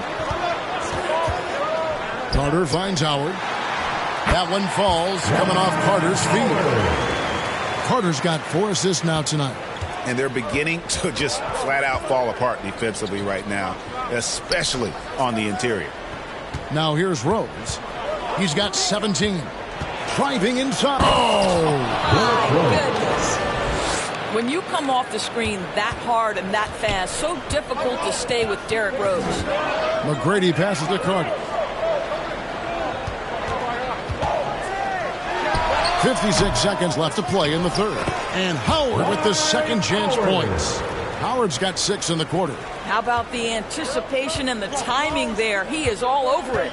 Carter finds Howard. That one falls, coming off Carter's feet. Carter's got 4 assists now tonight. and they're beginning to just flat out fall apart defensively right now, especially on the interior. Now here's Rose. He's got 17. Driving inside. Oh! Goodness. When you come off the screen that hard and that fast, so difficult to stay with Derrick Rose. McGrady passes to Carter. 56 seconds left to play in the third. And Howard with the second chance points. Howard's got 6 in the quarter. How about the anticipation and the timing there? He is all over it.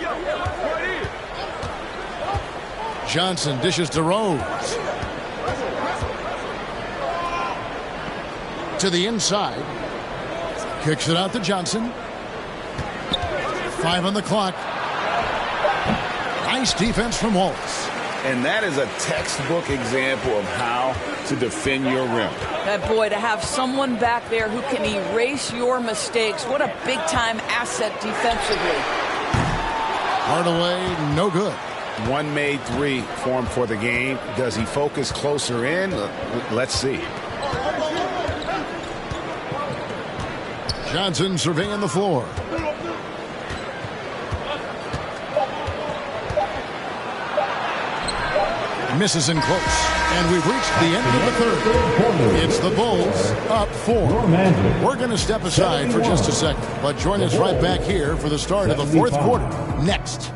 Johnson dishes to Rose. To the inside. Kicks it out to Johnson. 5 on the clock. Nice defense from Wallace. And that is a textbook example of how to defend your rim. That boy, to have someone back there who can erase your mistakes, what a big-time asset defensively. Hardaway, no good. One made 3 for him for the game. Does he focus closer in? Let's see. Johnson surveying the floor. Misses in close. And we've reached the end of the third. It's the Bulls up 4. We're going to step aside for just a second, but join us right back here for the start of the fourth quarter next.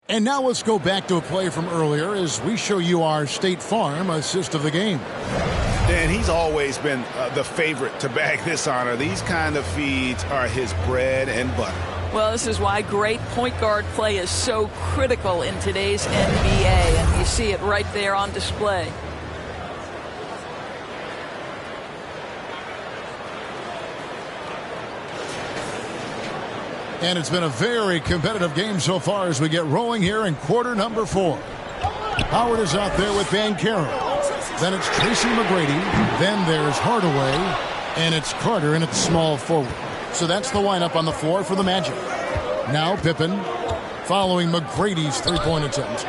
And now let's go back to a play from earlier as we show you our State Farm assist of the game. And he's always been the favorite to bag this honor. These kind of feeds are his bread and butter. Well, this is why great point guard play is so critical in today's NBA, and you see it right there on display. And it's been a very competitive game so far as we get rolling here in quarter number 4. Howard is out there with Banchero. Then it's Tracy McGrady. Then there's Hardaway. And it's Carter, and it's small forward. So that's the lineup on the floor for the Magic. Now Pippen following McGrady's three-point attempt.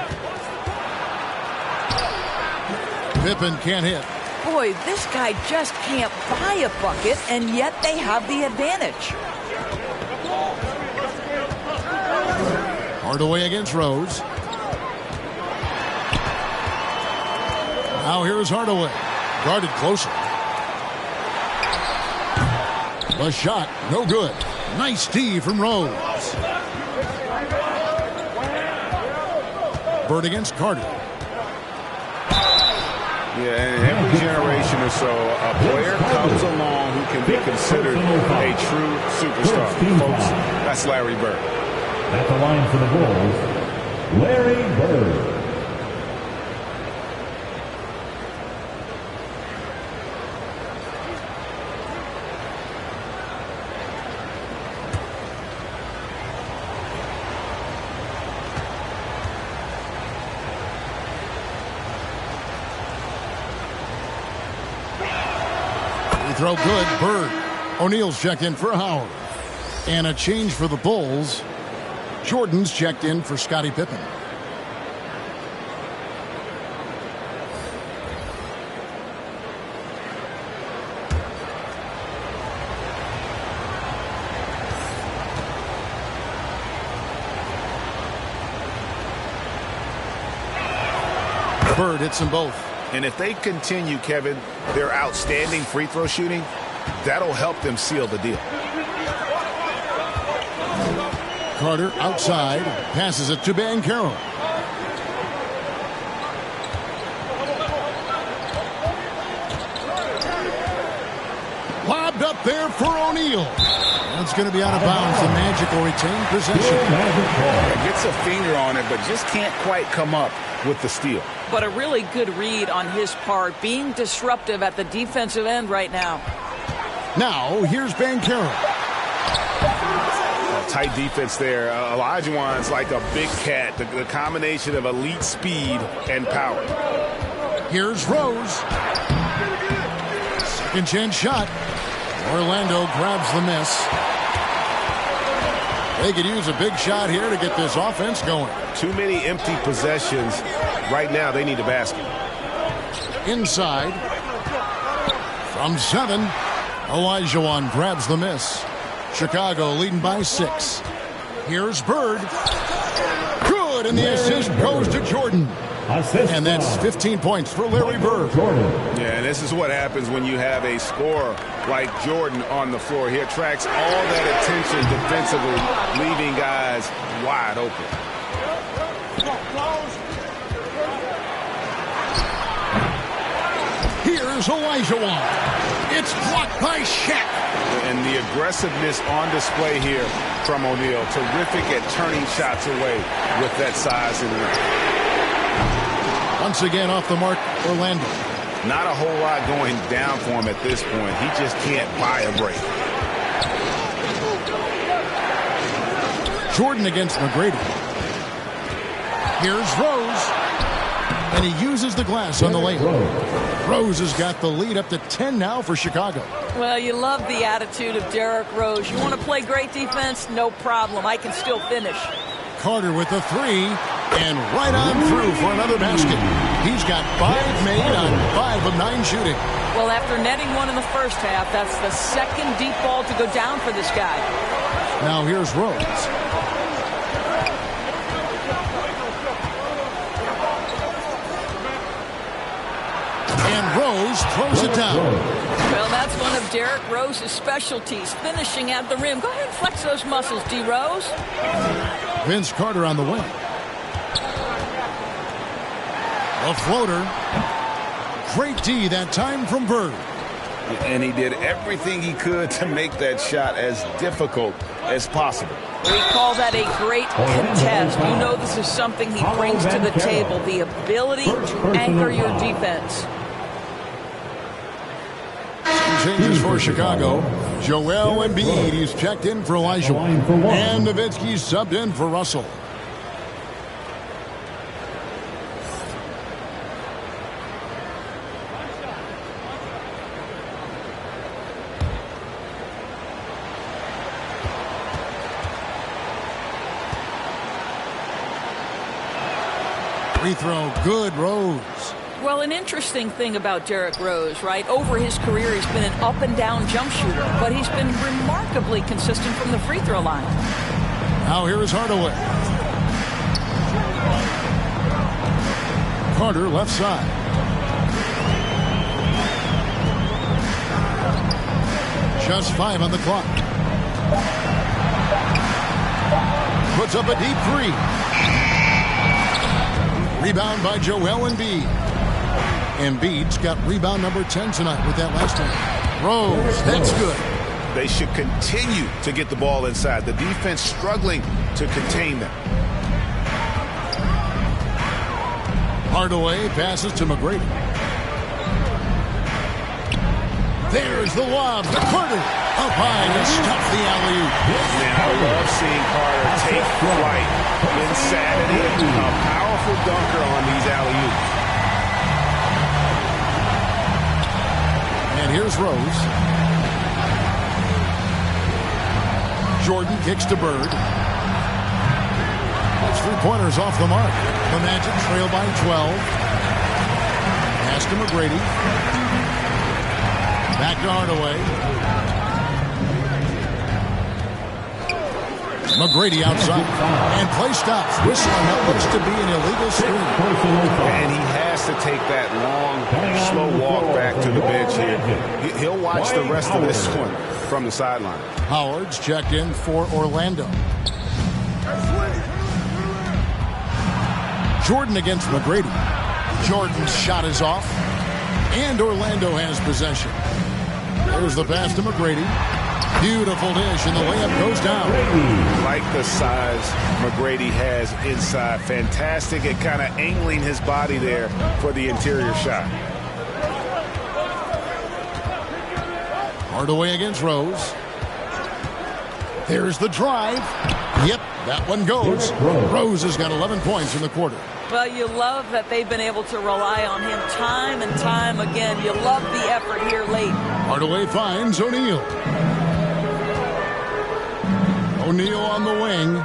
Pippen can't hit. Boy, this guy just can't buy a bucket, and yet they have the advantage. Hardaway against Rose. Now here's Hardaway. Guarded closer. The shot, no good. Nice D from Rose. Bird against Carter. Yeah, and every generation or so, a player comes along who can be considered a true superstar. Folks, that's Larry Bird. At the line for the Bulls, Larry Bird. Throw good. Bird. O'Neal's checked in for Howard. And a change for the Bulls. Jordan's checked in for Scottie Pippen. Bird hits them both. And if they continue, Kevin, their outstanding free throw shooting, that'll help them seal the deal. Carter outside, passes it to Banchero. Lobbed up there for O'Neal. That's going to be out of bounds. The Magic will retain possession. Gets a finger on it, but just can't quite come up with the steal. But a really good read on his part, being disruptive at the defensive end right now. Now, here's Banchero. Tight defense there. Olajuwon's like a big cat, the combination of elite speed and power. Here's Rose. Second chance shot. Orlando grabs the miss. They could use a big shot here to get this offense going. Too many empty possessions. Right now, they need a basket. Inside. From 7. Olajuwon grabs the miss. Chicago leading by 6. Here's Bird. Good, and the assist goes to Jordan. And that's 15 points for Larry Bird. Yeah, and this is what happens when you have a scorer like Jordan on the floor. He attracts all that attention defensively, leaving guys wide open. Here's Olajuwon. It's blocked by Shaq. And the aggressiveness on display here from O'Neal. Terrific at turning shots away with that size and length. Once again off the mark, Orlando. Not a whole lot going down for him at this point. He just can't buy a break. Jordan against McGrady. Here's Rose. And he uses the glass on the lane. Rose has got the lead up to 10 now for Chicago. Well, you love the attitude of Derrick Rose. You want to play great defense? No problem. I can still finish. Carter with the 3, and right on through for another basket. He's got 5 made on 5 of 9 shooting. Well, after netting one in the first half, that's the second deep ball to go down for this guy. Now here's Rose. And Rose throws it down. Well, that's one of Derrick Rose's specialties, finishing at the rim. Go ahead and flex those muscles, D. Rose. Vince Carter on the wing. A floater. Great D that time from Bird. And he did everything he could to make that shot as difficult as possible. We call that a great contest. You know this is something he brings to the table, the ability to anchor your defense. Changes for Chicago. Joel Embiid, he's checked in for Olajuwon. And Nowitzki's subbed in for Russell. Free throw, good, Rose. Well, an interesting thing about Derrick Rose, right? Over his career, he's been an up-and-down jump shooter, but he's been remarkably consistent from the free throw line. Now here is Hardaway. Carter left side. Just 5 on the clock. Puts up a deep 3. Rebound by Joel Embiid. Embiid's got rebound number 10 tonight with that last one. Rose, that's good. They should continue to get the ball inside. The defense struggling to contain them. Hardaway passes to McGrady. There's the lob to Carter. Up high to stop the alley-oop. Man, I love seeing Carter take flight. Insanity. A powerful dunker on these alley-oops. And here's Rose. Jordan kicks to Bird. Those 3-pointers off the mark. The Magic trail by 12. Pass to McGrady. Back to Hardaway. McGrady outside. And play stops. Whistling. That looks to be an illegal screen. And he has to take that long, slow walk back to the bench here. He'll watch the rest of this one from the sideline. Howard's checked in for Orlando. Jordan against McGrady. Jordan's shot is off. And Orlando has possession. There's the pass to McGrady. Beautiful dish, and the layup goes down. Like the size McGrady has inside. Fantastic at kind of angling his body there for the interior shot. Hardaway against Rose. There's the drive. Yep, that one goes. Rose has got 11 points in the quarter. Well, you love that they've been able to rely on him time and time again. You love the effort here late. Hardaway finds O'Neal. O'Neal on the wing.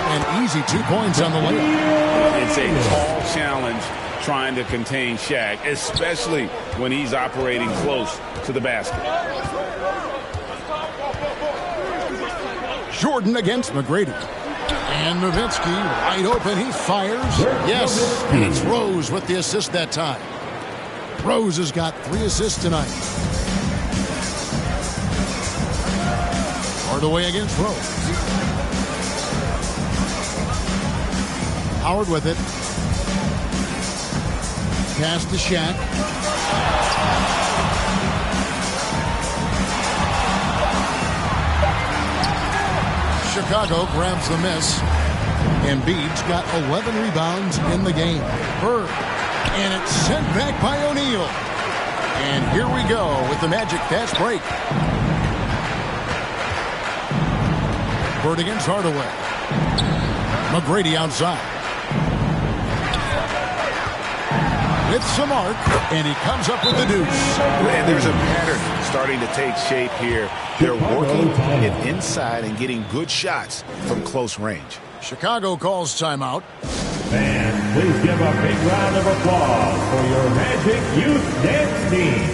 An easy 2 points on the layup. It's a tall challenge trying to contain Shaq, especially when he's operating close to the basket. Jordan against McGrady. And Nowitzki wide open. He fires. Yes, and it's Rose with the assist that time. Rose has got 3 assists tonight. Hardaway against Rose. Howard with it. Pass to Shaq. Chicago grabs the miss. Embiid's got 11 rebounds in the game. Bird. And it's sent back by O'Neal. And here we go with the Magic fast break. Bird against Hardaway. McGrady outside. With some arc, and he comes up with the deuce. And there's a pattern starting to take shape here. They're working it inside and getting good shots from close range. Chicago calls timeout. And please give a big round of applause for your Magic Youth Dance Team.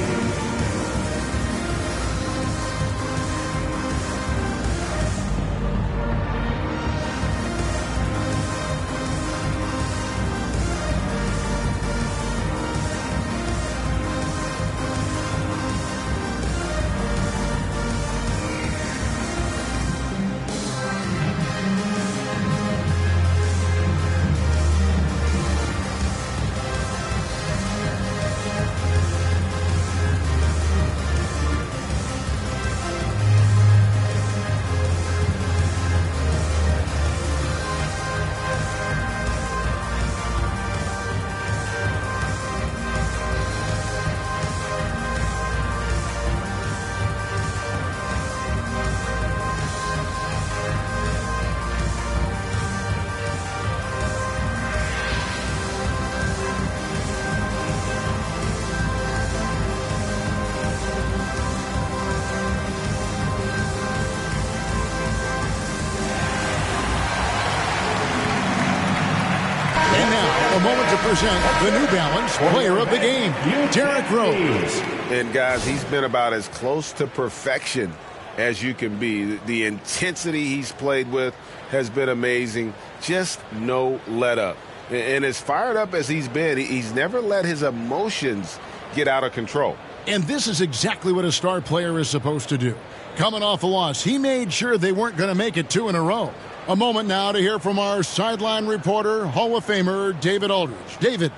The New Balance player of the game, Derrick Rose. And guys, he's been about as close to perfection as you can be. The intensity he's played with has been amazing. Just no let up. And as fired up as he's been, he's never let his emotions get out of control. And this is exactly what a star player is supposed to do. Coming off a loss, he made sure they weren't going to make it 2 in a row. A moment now to hear from our sideline reporter, Hall of Famer David Aldridge. David.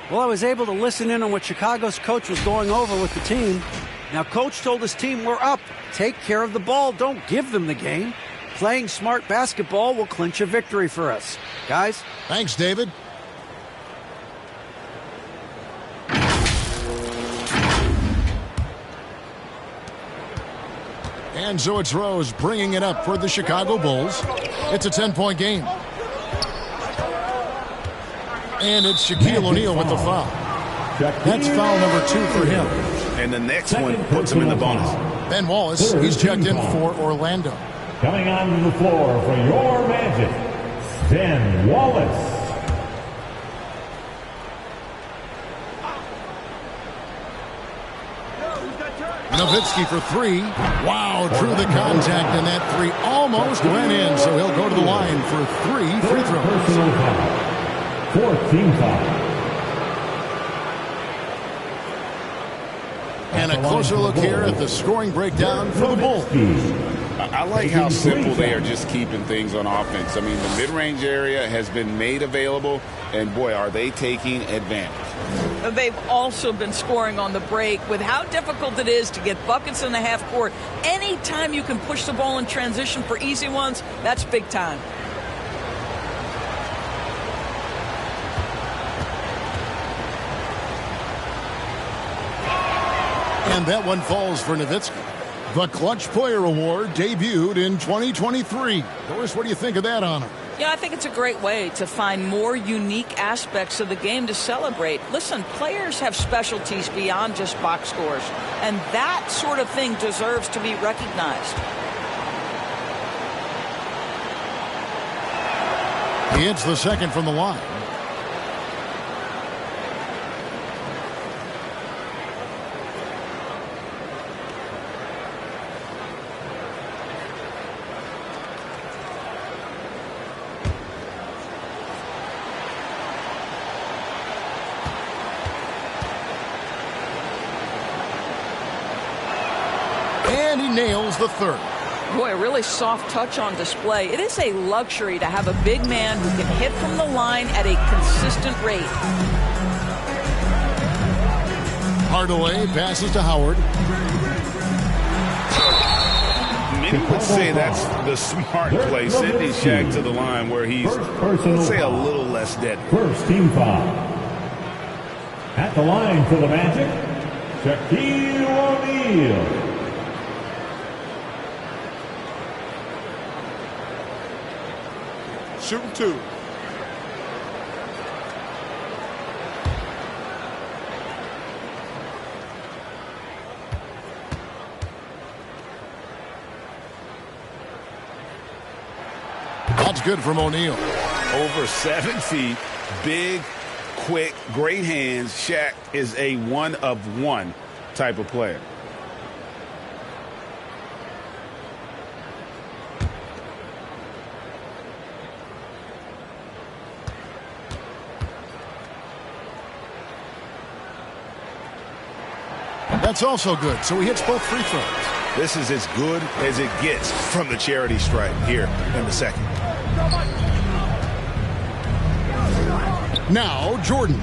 Well, I was able to listen in on what Chicago's coach was going over with the team. Now, coach told his team, we're up. Take care of the ball. Don't give them the game. Playing smart basketball will clinch a victory for us. Guys? Thanks, David. And so it's Rose bringing it up for the Chicago Bulls. It's a 10-point game. And it's Shaquille O'Neal with the foul. That's foul number 2 for him. And the next one puts him in the bonus. Ben Wallace, he's checked in for Orlando. Coming onto the floor for your Magic, Ben Wallace. Nowitzki for 3. Wow, through the contact, and that 3 almost went in, so he'll go to the line for 3 free throws. 14 foul. And a closer look here at the scoring breakdown for the Bulls. I like how simple they are just keeping things on offense. I mean, the mid-range area has been made available, and boy, are they taking advantage. They've also been scoring on the break. With how difficult it is to get buckets in the half court, anytime you can push the ball in transition for easy ones, that's big time. And that one falls for Nowitzki. The Clutch Player Award debuted in 2023. Doris, what do you think of that honor? Yeah, I think it's a great way to find more unique aspects of the game to celebrate. Listen, players have specialties beyond just box scores, and that sort of thing deserves to be recognized. He hits the second from the line. And he nails the third. Boy, a really soft touch on display. It is a luxury to have a big man who can hit from the line at a consistent rate. Hardaway passes to Howard. Many would say that's the smart play. Sending Shaq to the line where he's, let's say, a little less dead. First team foul. At the line for the Magic, Shaquille O'Neal. Shooting two. That's good from O'Neal. Over 7 feet, big, quick, great hands. Shaq is a one-of-one type of player. That's also good, so he hits both free throws. This is as good as it gets from the charity stripe here in the second. Now Jordan.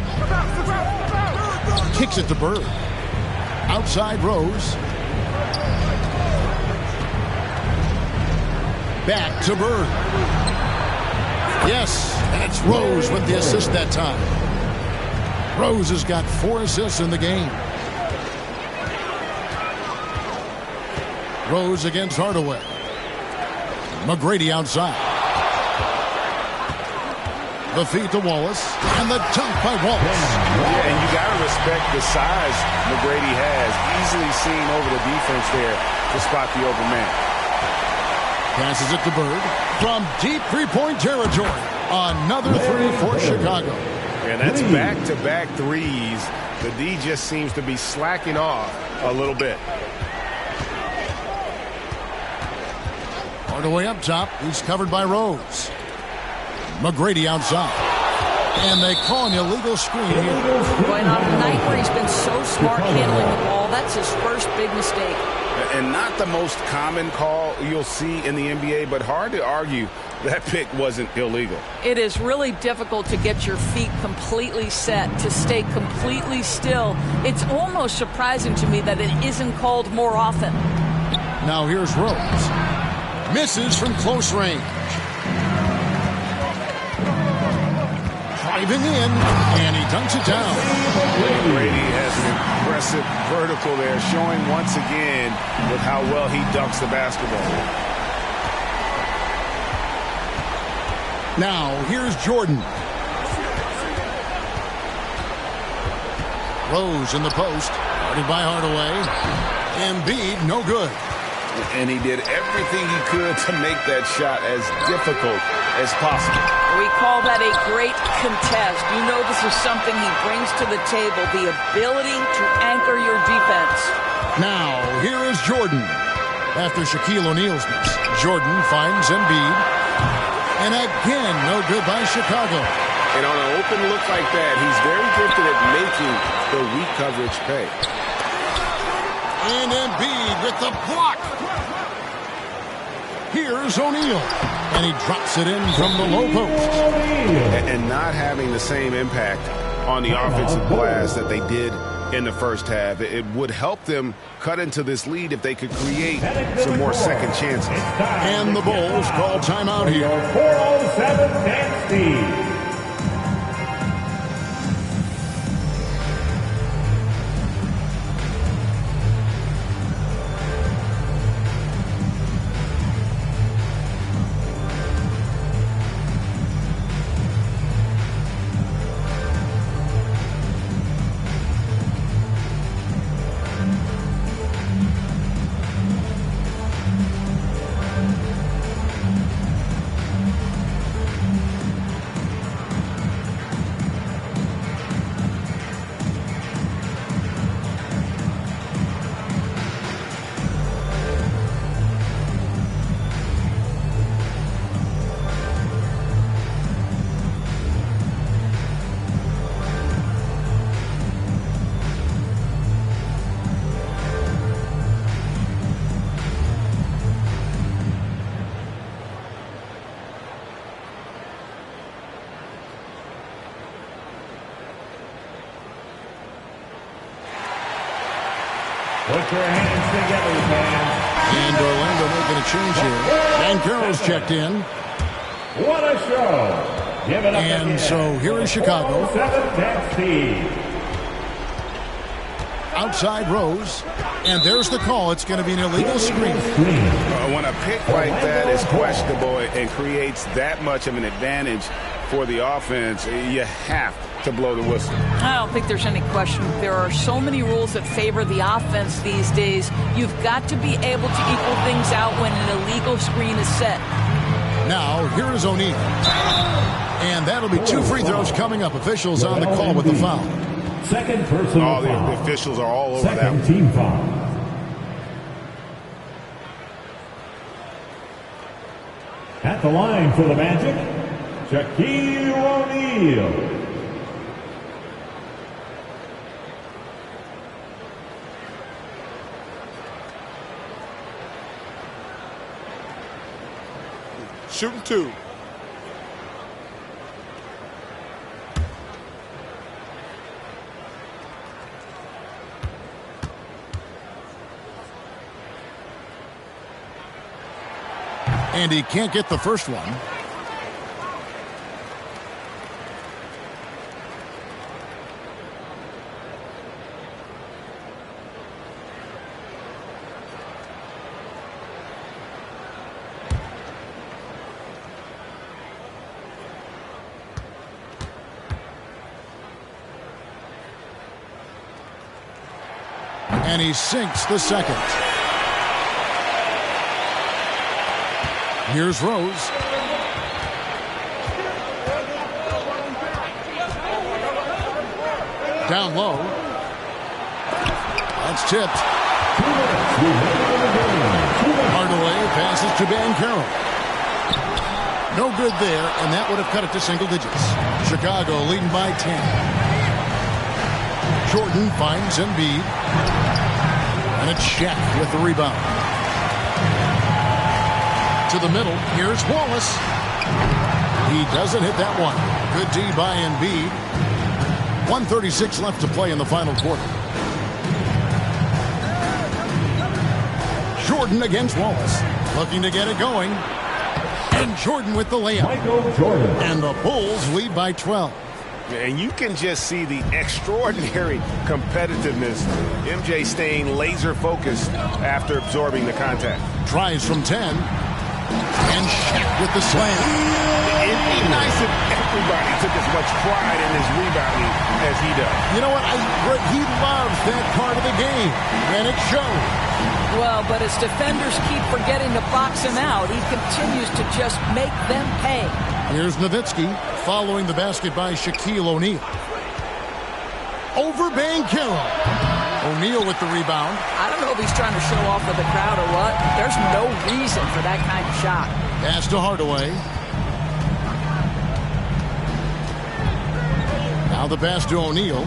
Kicks it to Bird. Outside Rose. Back to Bird. Yes, and it's Rose with the assist that time. Rose has got 4 assists in the game. Rose against Hardaway. McGrady outside. The feed to Wallace. And the dunk by Wallace. Yeah, and you got to respect the size McGrady has. Easily seen over the defense there to spot the open man. Passes it to Bird. From deep three-point territory. Another three for Chicago. And that's back-to-back threes. The D just seems to be slacking off a little bit. Hardaway up top. He's covered by Rose. McGrady outside. And they call an illegal screen here. Boy, on a night where he's been so smart handling the ball, that's his first big mistake. And not the most common call you'll see in the NBA, but hard to argue that pick wasn't illegal. It is really difficult to get your feet completely set, to stay completely still. It's almost surprising to me that it isn't called more often. Now here's Rose. Misses from close range. Driving in, and he dunks it down. Brady has an impressive vertical there, showing once again with how well he dunks the basketball. Now, here's Jordan. Rose in the post, guarded by Hardaway. Embiid, no good. And he did everything he could to make that shot as difficult as possible. We call that a great contest. You know this is something he brings to the table, the ability to anchor your defense. Now, here is Jordan. After Shaquille O'Neal's miss, Jordan finds Embiid. And again, no good by Chicago. And on an open look like that, he's very gifted at making the weak coverage pay. And Embiid with the block. Here's O'Neal. And he drops it in from the low post. And not having the same impact on the offensive glass that they did in the first half. It would help them cut into this lead if they could create some more second chances. And the Bulls call timeout here. 4:07 and Steve. Put your hands together, fans. And Orlando making a change here. Banchero's checked in. What a show. Give it up And again. so here is Chicago. 407 Texas. Outside Rose. And there's the call. It's going to be an illegal screen. When a pick like that is questionable and creates that much of an advantage for the offense, you have to blow the whistle. I don't think there's any question. There are so many rules that favor the offense these days. You've got to be able to equal things out when an illegal screen is set. Now, here is O'Neal. And that'll be 2 free throws coming up. Officials on the call with the foul. Second personal The foul. officials are all over that Second one. team foul. At the line for the Magic, Shaquille O'Neal. Shooting 2. And he can't get the first one. And he sinks the second. Here's Rose. Down low. That's tipped. Hardaway passes to Banchero. No good there, and that would have cut it to single digits. Chicago leading by 10. Jordan finds Embiid. And it's Shaq with the rebound. To the middle, here's Wallace. He doesn't hit that one. Good D by Embiid. 1:36 left to play in the final quarter. Jordan against Wallace. Looking to get it going. And Jordan with the layup. Michael Jordan. And the Bulls lead by 12. And you can just see the extraordinary competitiveness. MJ staying laser focused after absorbing the contact. Tries from 10. And Shaq with the slam. It'd be nice if everybody took as much pride in his rebounding as he does. You know what? He loves that part of the game. And it shows. Well, but as defenders keep forgetting to box him out, he continues to just make them pay. Here's Nowitzki following the basket by Shaquille O'Neal. Over Banchero. O'Neal with the rebound. I don't know if he's trying to show off with the crowd or what. There's no reason for that kind of shot. Pass to Hardaway. Now the pass to O'Neal.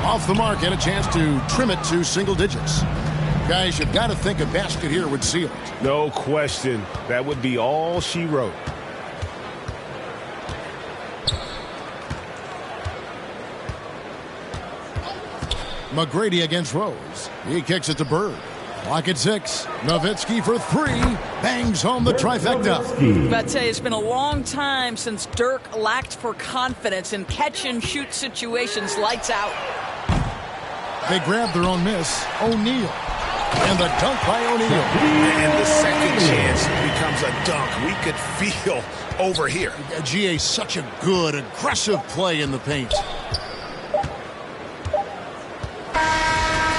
Off the mark and a chance to trim it to single digits. Guys, you've got to think a basket here would seal it. No question. That would be all she wrote. McGrady against Rose. He kicks it to Bird. Clock at 6. Nowitzki for 3. Bangs home the trifecta. I'd say it's been a long time since Dirk lacked for confidence in catch-and-shoot situations. Lights out. They grab their own miss. O'Neal. And the dunk by O'Neal. And the second chance becomes a dunk. We could feel over here. GA, such a good, aggressive play in the paint.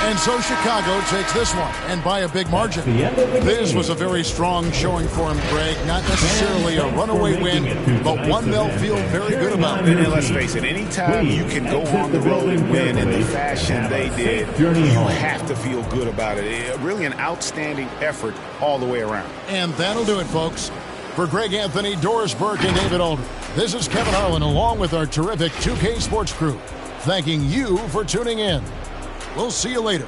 And so Chicago takes this one, and by a big margin. This was a very strong showing for him, Greg. Not necessarily a runaway win, but one they'll feel very good about. And let's face it, anytime you can go on the road and win in the fashion they did, you have to feel good about it. Really an outstanding effort all the way around. And that'll do it, folks. For Greg Anthony, Doris Burke, and David Aldridge, this is Kevin Harlan along with our terrific 2K Sports crew, thanking you for tuning in. We'll see you later.